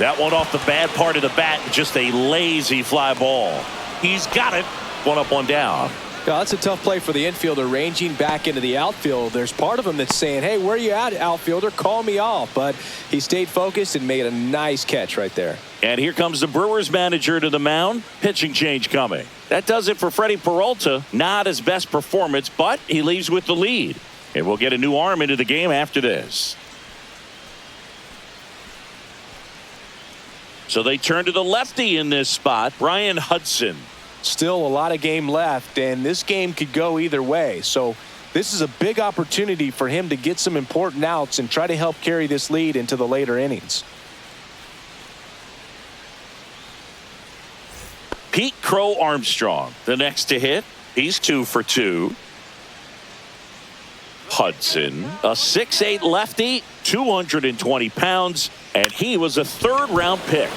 That one off the bad part of the bat, just a lazy fly ball. He's got it. 1 up, 1 down. Yeah, that's a tough play for the infielder ranging back into the outfield. There's part of him that's saying, hey, where are you at, outfielder? Call me off. But he stayed focused and made a nice catch right there. And here comes the Brewers manager to the mound. Pitching change coming. That does it for Freddie Peralta. Not his best performance, but he leaves with the lead. And we'll get a new arm into the game after this. So they turn to the lefty in this spot, Brian Hudson. Still a lot of game left, and this game could go either way. So this is a big opportunity for him to get some important outs and try to help carry this lead into the later innings. Pete Crow Armstrong, the next to hit. He's 2 for 2. Hudson, a 6'8 lefty, 220 pounds, and he was a 3rd-round pick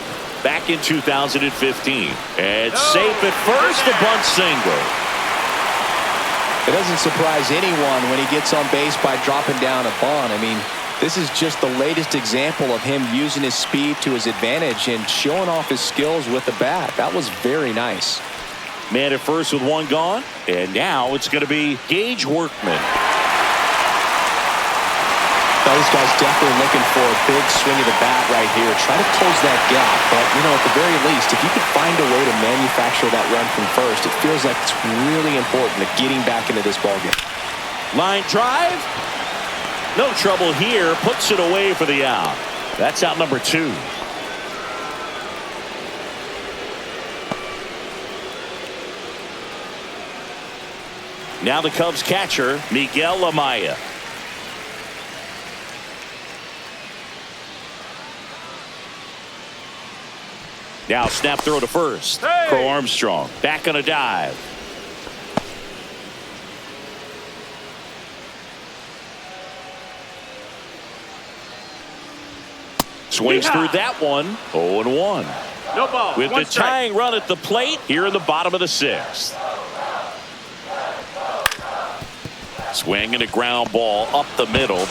back in 2015. And safe at first, a bunt single. It doesn't surprise anyone when he gets on base by dropping down a bunt. I mean, this is just the latest example of him using his speed to his advantage and showing off his skills with the bat. That was very nice. Man at first with one gone, and now it's going to be Gage Workman. Those guys definitely looking for a big swing of the bat right here. Try to close that gap, but, you know, at the very least, if you could find a way to manufacture that run from first, it feels like it's really important to getting back into this ballgame. Line drive. No trouble here. Puts it away for the out. That's out number 2. Now the Cubs catcher, Miguel Amaya. Now snap throw to first. Hey! Crow Armstrong back on a dive. Swings through that one. 0-1. No ball. With One the strike. tying run at the plate here in the bottom of the 6th. Swing and a ground ball up the middle.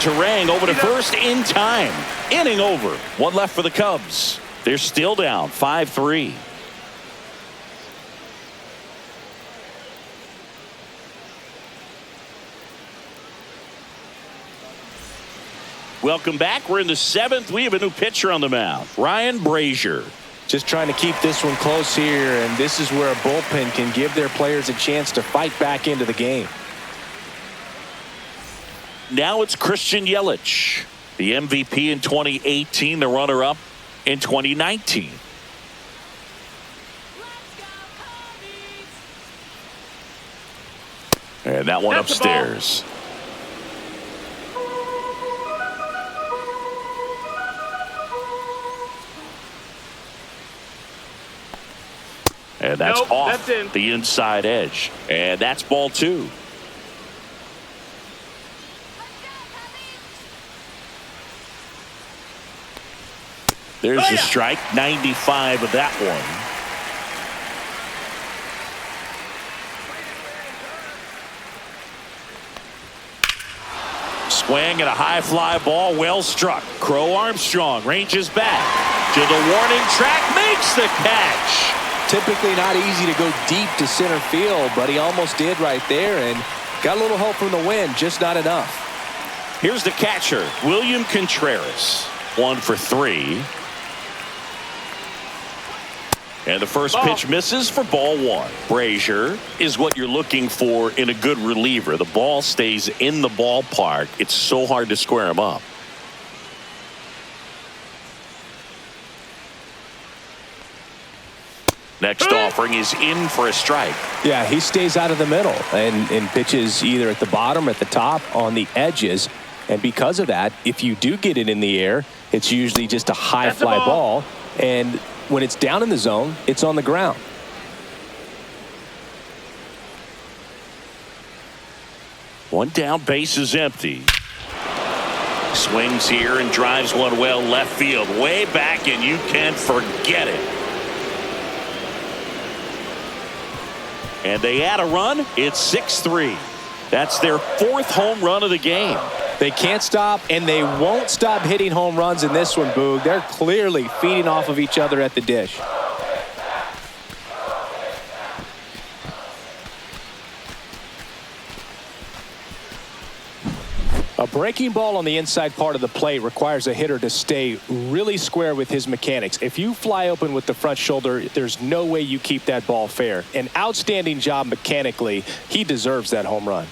Terang over to first in time. Inning over. One left for the Cubs. They're still down 5-3. Welcome back. We're in the 7th. We have a new pitcher on the mound, Ryan Brazier. Just trying to keep this one close here, and this is where a bullpen can give their players a chance to fight back into the game. Now it's Christian Yelich, the MVP in 2018, the runner-up in 2019. And that one That's the ball. upstairs. And that's Nope, off that's in. the inside edge. And that's ball 2. There's the strike. 95 of that one. Swing and a high fly ball. Well struck. Crow Armstrong ranges back to the warning track. Makes the catch. Typically not easy to go deep to center field, but he almost did right there and got a little help from the wind, just not enough. Here's the catcher, William Contreras. 1 for 3. And the first pitch misses for ball 1. Brazier is what you're looking for in a good reliever. The ball stays in the ballpark. It's so hard to square him up. Next offering is in for a strike. Yeah, he stays out of the middle and pitches either at the bottom or at the top on the edges. And because of that, if you do get it in the air, it's usually just a high fly ball. And when it's down in the zone, it's on the ground. One down, base is empty. Swings here and drives one well left field. Way back, and you can forget it. And they add a run. It's 6-3. That's their 4th home run of the game. They can't stop, and they won't stop hitting home runs in this one, Boog. They're clearly feeding off of each other at the dish. A breaking ball on the inside part of the plate requires a hitter to stay really square with his mechanics. If you fly open with the front shoulder, there's no way you keep that ball fair. An outstanding job mechanically. He deserves that home run.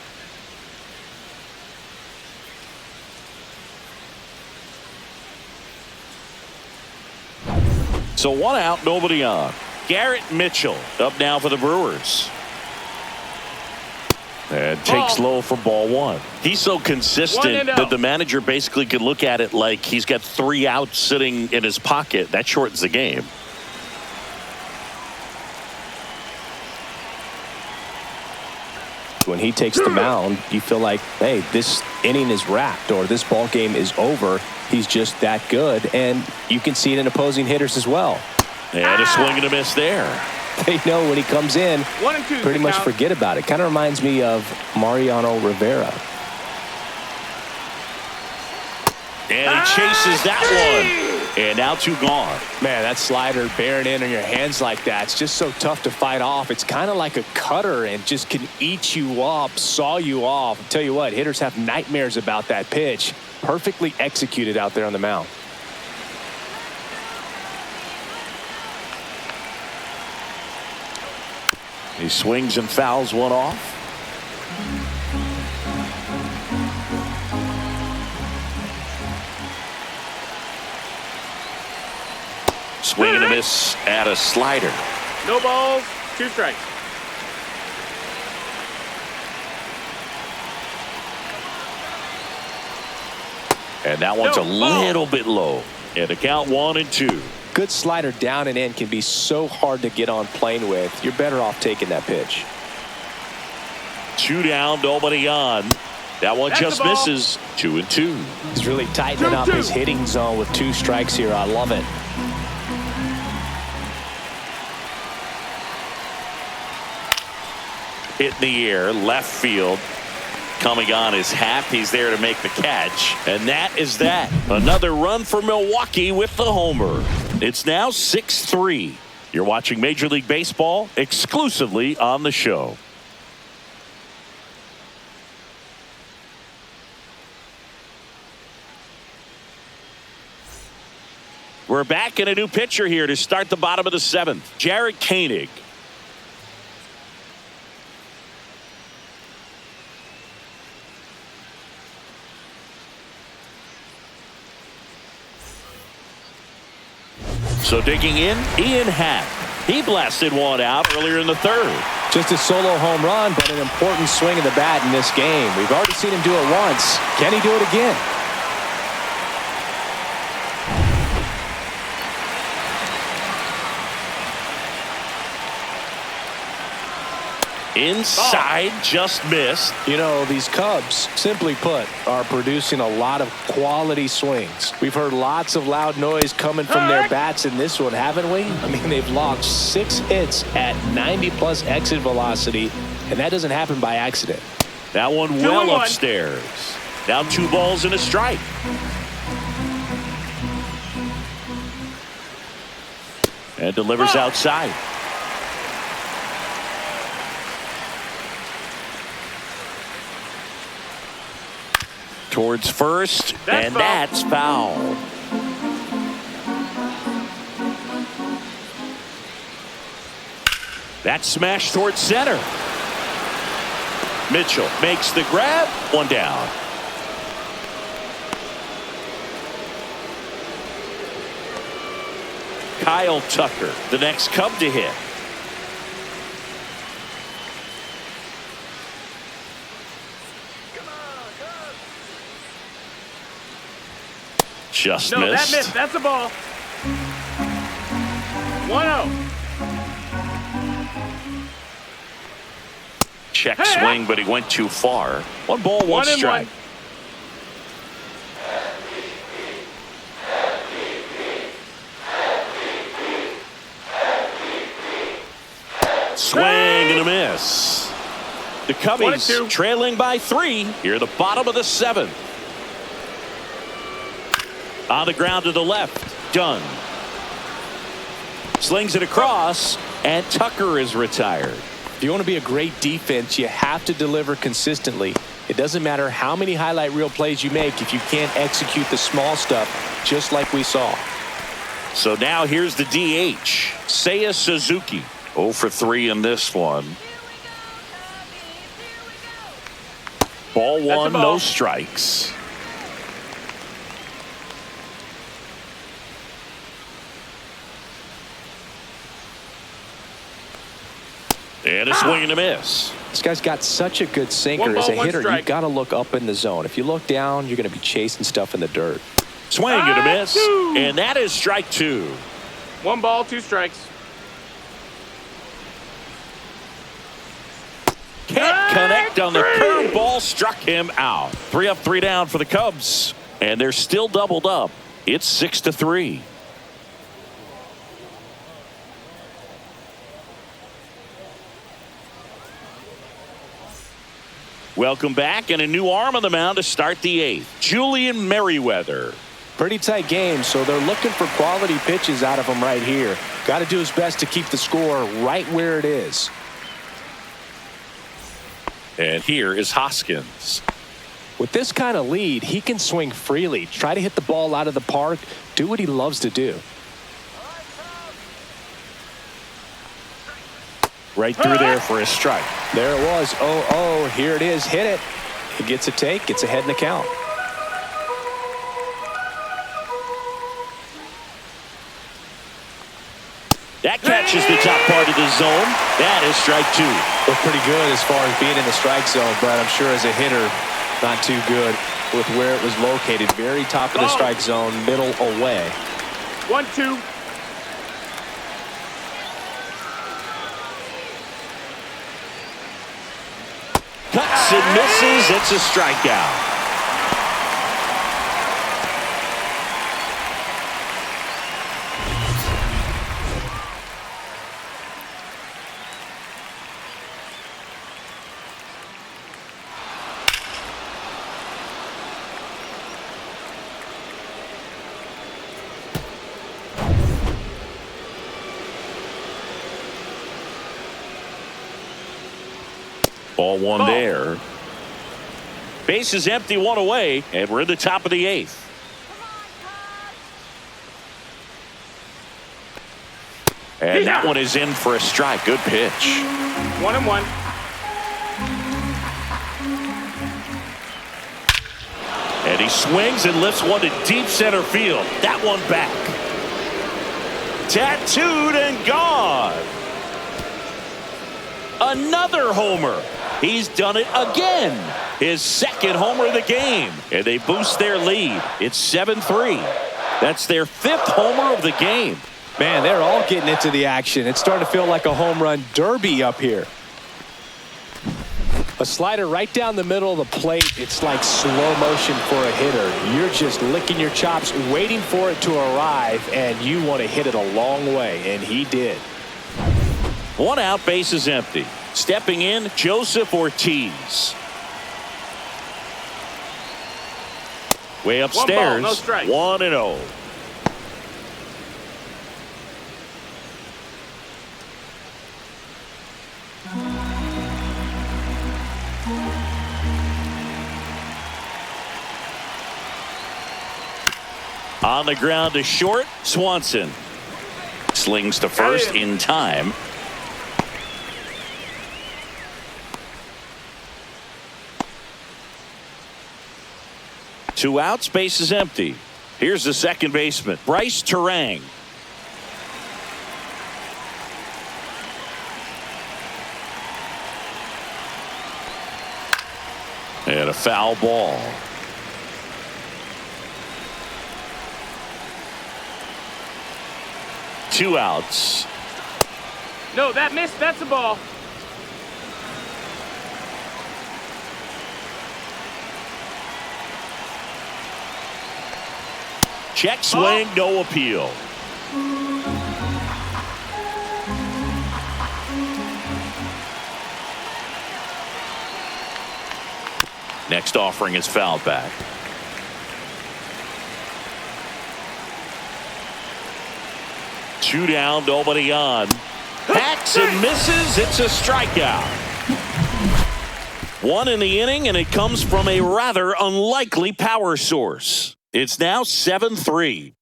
So 1 out, nobody on. Garrett Mitchell up now for the Brewers. And takes low for ball 1. He's so consistent that the manager basically could look at it like he's got 3 outs sitting in his pocket. That shortens the game. When he takes the mound, you feel like, hey, this inning is wrapped or this ball game is over. He's just that good, and you can see it in opposing hitters as well. And a swing and a miss there. They know when he comes in, 1 and 2. pretty much forget about it. Kind of reminds me of Mariano Rivera. And he chases that one. And now 2 gone. Man, that slider bearing in on your hands like that, it's just so tough to fight off. It's kind of like a cutter and just can eat you up, saw you off. I'll tell you what, hitters have nightmares about that pitch. Perfectly executed out there on the mound. He swings and fouls one off. Swing and a miss at a slider. No balls, 2 strikes. And that one's No a ball. little bit low. And the count 1 and 2. Good slider down and in can be so hard to get on plane with. You're better off taking that pitch. 2 down, nobody on. That one That's just the ball. misses. 2 and 2. He's really tightening up 2-2. his hitting zone with 2 strikes here. I love it. Hit in the air, left field. Coming on his hat. He's there to make the catch. And that is that. Another run for Milwaukee with the homer. It's now 6-3. You're watching Major League Baseball exclusively on the show. We're back in a new pitcher here to start the bottom of the 7th. Jared Koenig. So digging in, Ian Happ. He blasted one out earlier in the 3rd. Just a solo home run, but an important swing of the bat in this game. We've already seen him do it once. Can he do it again? Inside, just missed. You know, these Cubs, simply put, are producing a lot of quality swings. We've heard lots of loud noise coming from their bats in this one, haven't we? I mean, they've logged 6 hits at 90-plus exit velocity, and that doesn't happen by accident. That one 2 well and 1. upstairs. Now 2 balls and a strike. And delivers outside. Towards first, and that's foul. That smash towards center. Mitchell makes the grab. 1 down. Kyle Tucker, the next Cub to hit. Just No, missed. that missed. That's a ball. 1-0. Check swing, but he went too far. 1 ball, 1 1 and strike. 1. Swing and a miss. The 1 and Cubbies 2. trailing by 3 here at the bottom of the 7th. On the ground to the left. Done. Slings it across, and Tucker is retired. If you want to be a great defense, you have to deliver consistently. It doesn't matter how many highlight reel plays you make if you can't execute the small stuff, just like we saw. So now here's the DH, Seiya Suzuki. 0 for 3 in this one. Ball 1, ball. no strikes. And a swing and a miss. This guy's got such a good sinker. 1 ball, As a 1 hitter, strike. you've got to look up in the zone. If you look down, you're going to be chasing stuff in the dirt. Swing and a miss. 2. And that is strike 2. 1 ball, 2 strikes. Can't connect on the curveball, struck him out. 3 up, 3 down for the Cubs. And they're still doubled up. It's 6-3. Welcome back, and a new arm on the mound to start the 8th. Julian Merriweather. Pretty tight game, so they're looking for quality pitches out of him right here. Got to do his best to keep the score right where it is. And here is Hoskins. With this kind of lead, he can swing freely, try to hit the ball out of the park, do what he loves to do. Right through there for a strike. There it was. 0-0. Here it is. Hit it. He gets a take, gets ahead in the count. That catches the top part of the zone. That is strike 2. Looked pretty good as far as being in the strike zone, but I'm sure as a hitter, not too good with where it was located. Very top of the strike zone, middle away. 1-2. Cuts and misses. It's a strikeout. Ball one there. Base is empty, one away, and we're in the top of the 8th. And that one is in for a strike. Good pitch. 1-1. And he swings and lifts one to deep center field. That one back. Tattooed and gone. Another homer. He's done it again. His second homer of the game. And they boost their lead. It's 7-3. That's their 5th homer of the game. Man, they're all getting into the action. It's starting to feel like a home run derby up here. A slider right down the middle of the plate. It's like slow motion for a hitter. You're just licking your chops, waiting for it to arrive, and you want to hit it a long way, and he did. One out, base is empty. Stepping in, Joseph Ortiz. Way upstairs. 1 ball, no strikes. 1-0. On the ground to short, Swanson. Slings to first in time. Two outs, base is empty. Here's the second baseman, Bryce Terang. And a foul ball. Two outs. No, that missed. That's a ball. Check swing, no appeal. Next offering is fouled back. Two down, nobody on. Hacks and misses. It's a strikeout. One in the inning, and it comes from a rather unlikely power source. It's now 7-3.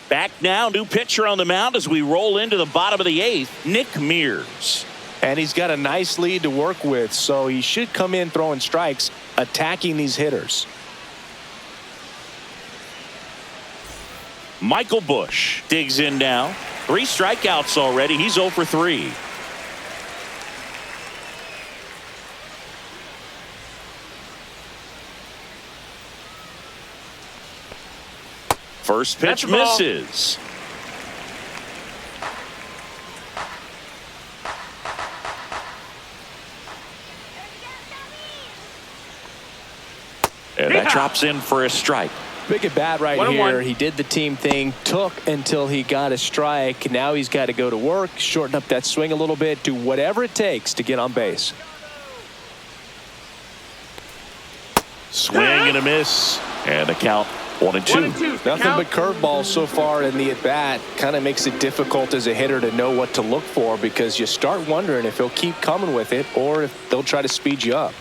Back now, new pitcher on the mound as we roll into the bottom of the 8th, Nick Mears. And he's got a nice lead to work with, so he should come in throwing strikes, attacking these hitters. Michael Busch digs in now. 3 strikeouts already. He's 0 for 3. First pitch misses. And that drops in for a strike. Big at bat right 1-1. here. He did the team thing, took until he got a strike. Now he's got to go to work, shorten up that swing a little bit, do whatever it takes to get on base. Swing and a miss. And the count 1-2. 1-2. Nothing but curveballs so far in the at-bat. Kind of makes it difficult as a hitter to know what to look for because you start wondering if he'll keep coming with it or if they'll try to speed you up.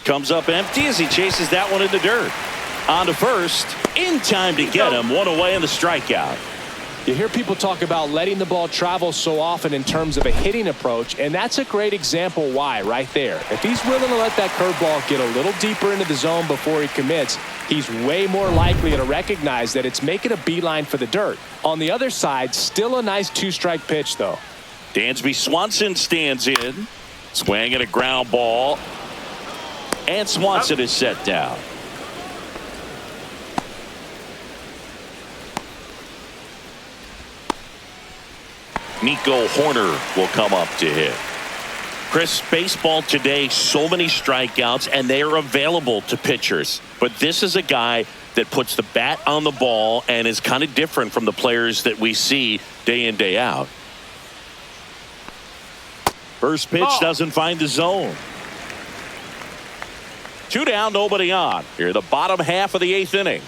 Comes up empty as he chases that one in the dirt. On to first, in time to get him. One away in the strikeout. You hear people talk about letting the ball travel so often in terms of a hitting approach, and that's a great example why right there. If he's willing to let that curveball get a little deeper into the zone before he commits, he's way more likely to recognize that it's making a beeline for the dirt. On the other side, still a nice two-strike pitch, though. Dansby Swanson stands in. Swing and a ground ball. And Swanson is set down. Nico Horner will come up to hit. Chris, baseball today, so many strikeouts, and they are available to pitchers. But this is a guy that puts the bat on the ball and is kind of different from the players that we see day in, day out. First pitch doesn't find the zone. 2 down, nobody on. Here, the bottom half of the 8th inning.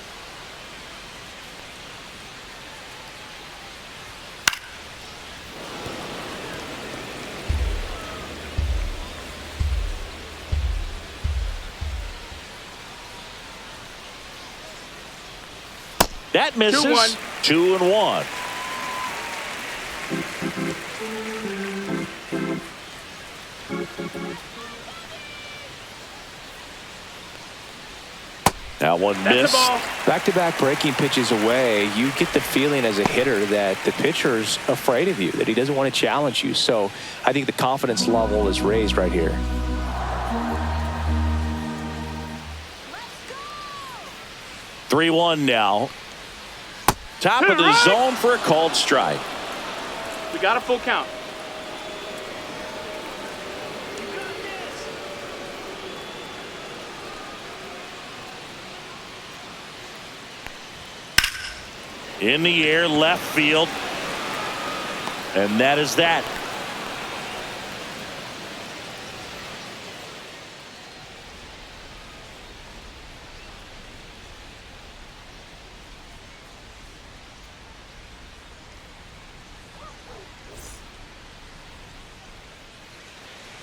That misses. 2-1. 2-1. That one missed. Back-to-back breaking pitches away, you get the feeling as a hitter that the pitcher's afraid of you, that he doesn't want to challenge you. So I think the confidence level is raised right here. Let's go. 3-1 now. Top of the zone for a called strike. We got a full count. In the air, left field. And that is that.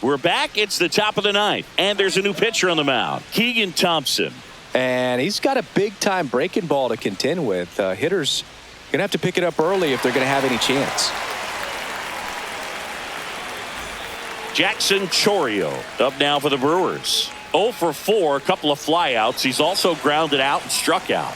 We're back. It's the top of the 9th. And there's a new pitcher on the mound. Keegan Thompson. And he's got a big-time breaking ball to contend with. Hitters going to have to pick it up early if they're going to have any chance. Jackson Chourio up now for the Brewers. 0 for 4, a couple of flyouts. He's also grounded out and struck out.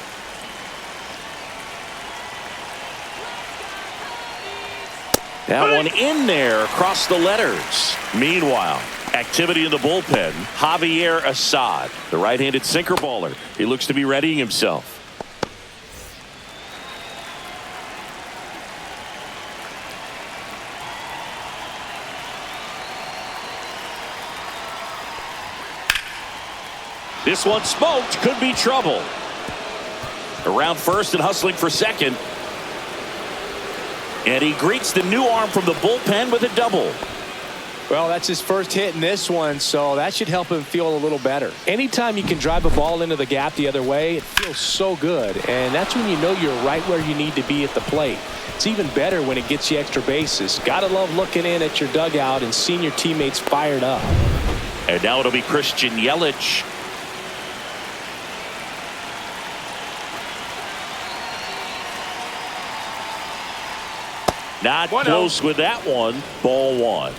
That one in there across the letters. Meanwhile, activity in the bullpen. Javier Assad, the right-handed sinker baller. He looks to be readying himself. This one smoked. Could be trouble. Around first and hustling for second. And he greets the new arm from the bullpen with a double. Well, that's his first hit in this one, so that should help him feel a little better. Anytime you can drive a ball into the gap the other way, it feels so good. And that's when you know you're right where you need to be at the plate. It's even better when it gets you extra bases. Gotta love looking in at your dugout and seeing your teammates fired up. And now it'll be Christian Yelich. Not close with that one. Ball 1.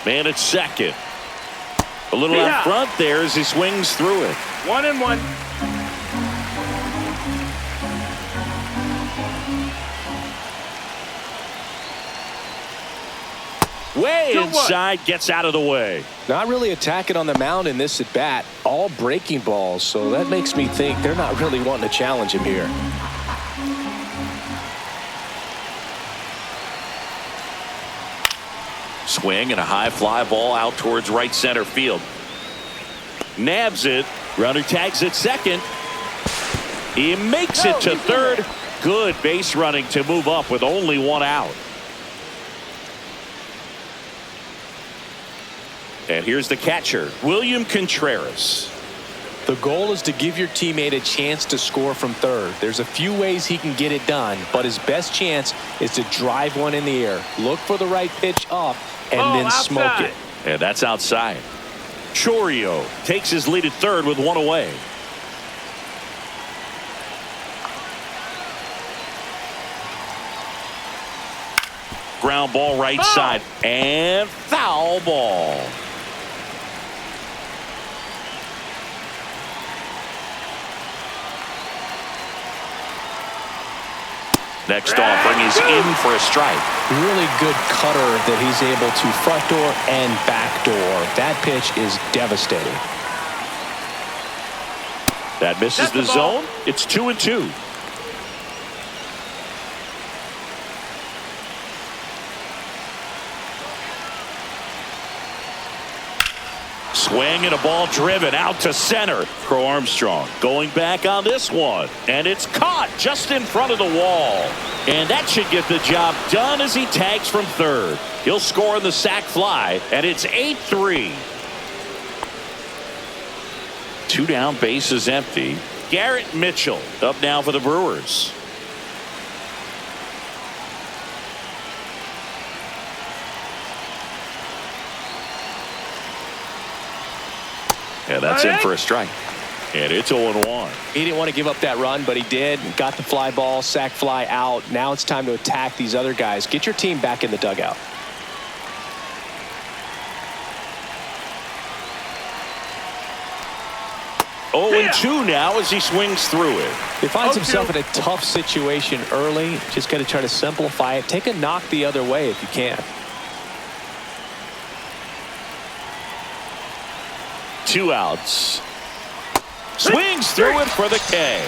Man at second. A little out front there as he swings through it. 1-1. Way 2-1. inside, gets out of the way. Not really attacking on the mound in this at bat. All breaking balls, so that makes me think they're not really wanting to challenge him here. Swing and a high fly ball out towards right center field. Nabs it. Runner tags at second. He makes it to third. Good base running to move up with only one out. And here's the catcher, William Contreras. The goal is to give your teammate a chance to score from third. There's a few ways he can get it done, but his best chance is to drive one in the air. Look for the right pitch up and then smoke it. And that's outside. Chorio takes his lead at third with one away. Ground ball right side and foul ball. Next offering is in for a strike. Really good cutter that he's able to front door and back door. That pitch is devastating. That misses the zone. It's 2-2. Swing and a ball driven out to center. Crow Armstrong going back on this one. And it's caught just in front of the wall. And that should get the job done as he tags from third. He'll score on the sac fly, and it's 8-3. Two down, bases empty. Garrett Mitchell up now for the Brewers. And that's in for a strike. And it's 0-1. He didn't want to give up that run, but he did. Got the fly ball, sac fly out. Now it's time to attack these other guys. Get your team back in the dugout. Oh, and 2 now as he swings through it. He finds himself in a tough situation early. Just got to try to simplify it. Take a knock the other way if you can. 2 outs. Swings through it for the K.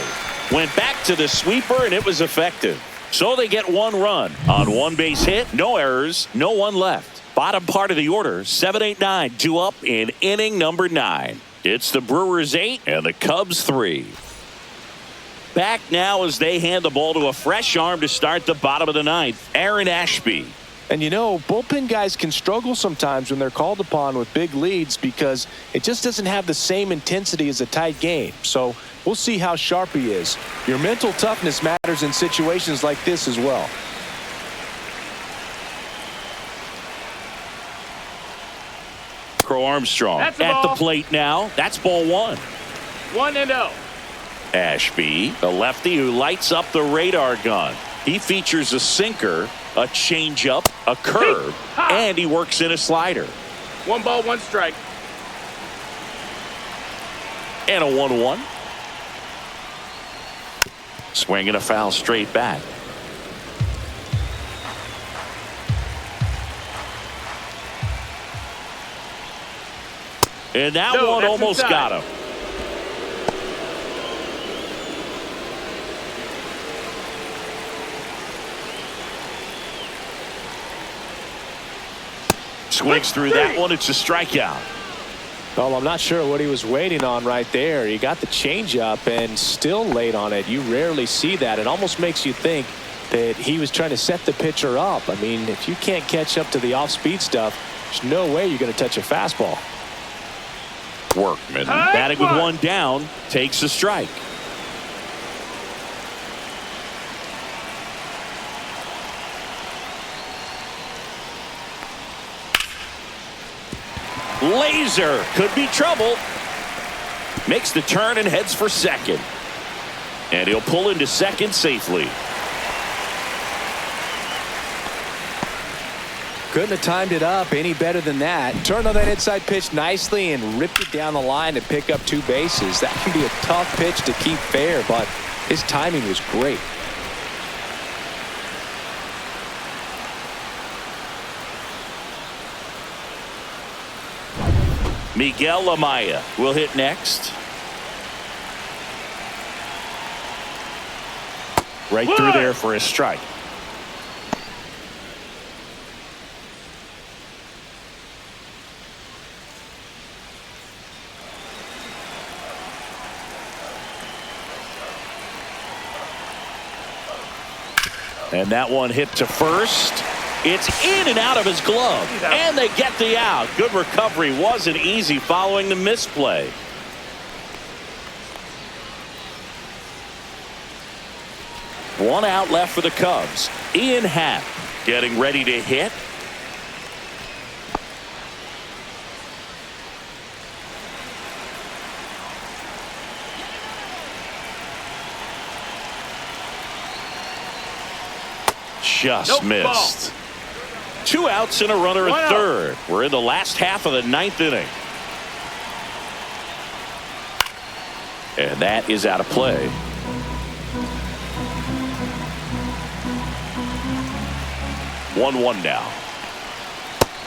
Went back to the sweeper, and it was effective. So they get 1 run on 1 base hit. No errors, no one left. Bottom part of the order, 7-8-9, 2 up in inning number 9. It's the Brewers 8 and the Cubs 3. Back now as they hand the ball to a fresh arm to start the bottom of the 9th, Aaron Ashby. And you know, bullpen guys can struggle sometimes when they're called upon with big leads because it just doesn't have the same intensity as a tight game. So we'll see how sharp he is. Your mental toughness matters in situations like this as well. Crow Armstrong at the plate now. That's ball 1. 1-0. Ashby, the lefty who lights up the radar gun. He features a sinker, a changeup, a curve, and he works in a slider. 1 ball, 1 strike. And a 1-1. Swing and a foul straight back. And that one almost got him. Swings through that one. It's a strikeout. Well, I'm not sure what he was waiting on right there. He got the changeup and still late on it. You rarely see that. It almost makes you think that he was trying to set the pitcher up. I mean, if you can't catch up to the off-speed stuff, there's no way you're going to touch a fastball. Workman, batting with 1 down, takes a strike. Laser could be trouble. Makes the turn and heads for second. And he'll pull into second safely. Couldn't have timed it up any better than that. Turned on that inside pitch nicely and ripped it down the line to pick up 2 bases. That can be a tough pitch to keep fair, but his timing was great. Miguel Amaya will hit next. Right through there for a strike. And that one hit to first. It's in and out of his glove. And they get the out. Good recovery. Wasn't easy following the misplay. One out left for the Cubs. Ian Happ getting ready to hit. Just missed. 2 outs and a runner at third. We're in the last half of the 9th inning. And that is out of play. One now.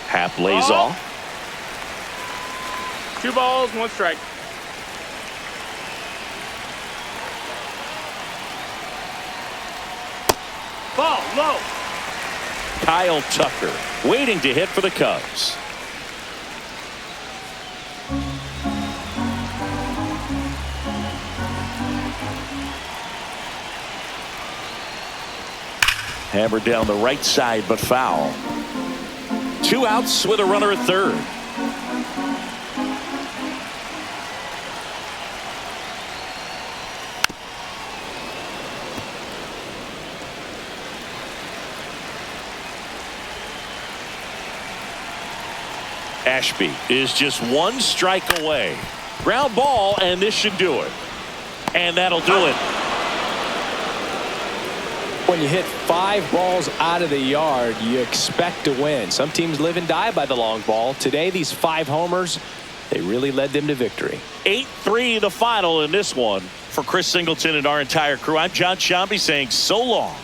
Happ lays off. 2 balls, 1 strike. Ball low. Kyle Tucker waiting to hit for the Cubs. Hammered down the right side, but foul. 2 outs with a runner at third. Ashby is just 1 strike away. Ground ball, and this should do it. And that'll do it. When you hit 5 balls out of the yard, you expect to win. Some teams live and die by the long ball. Today, these 5 homers, they really led them to victory. 8-3 the final in this one. For Chris Singleton and our entire crew, I'm John Shambi saying so long.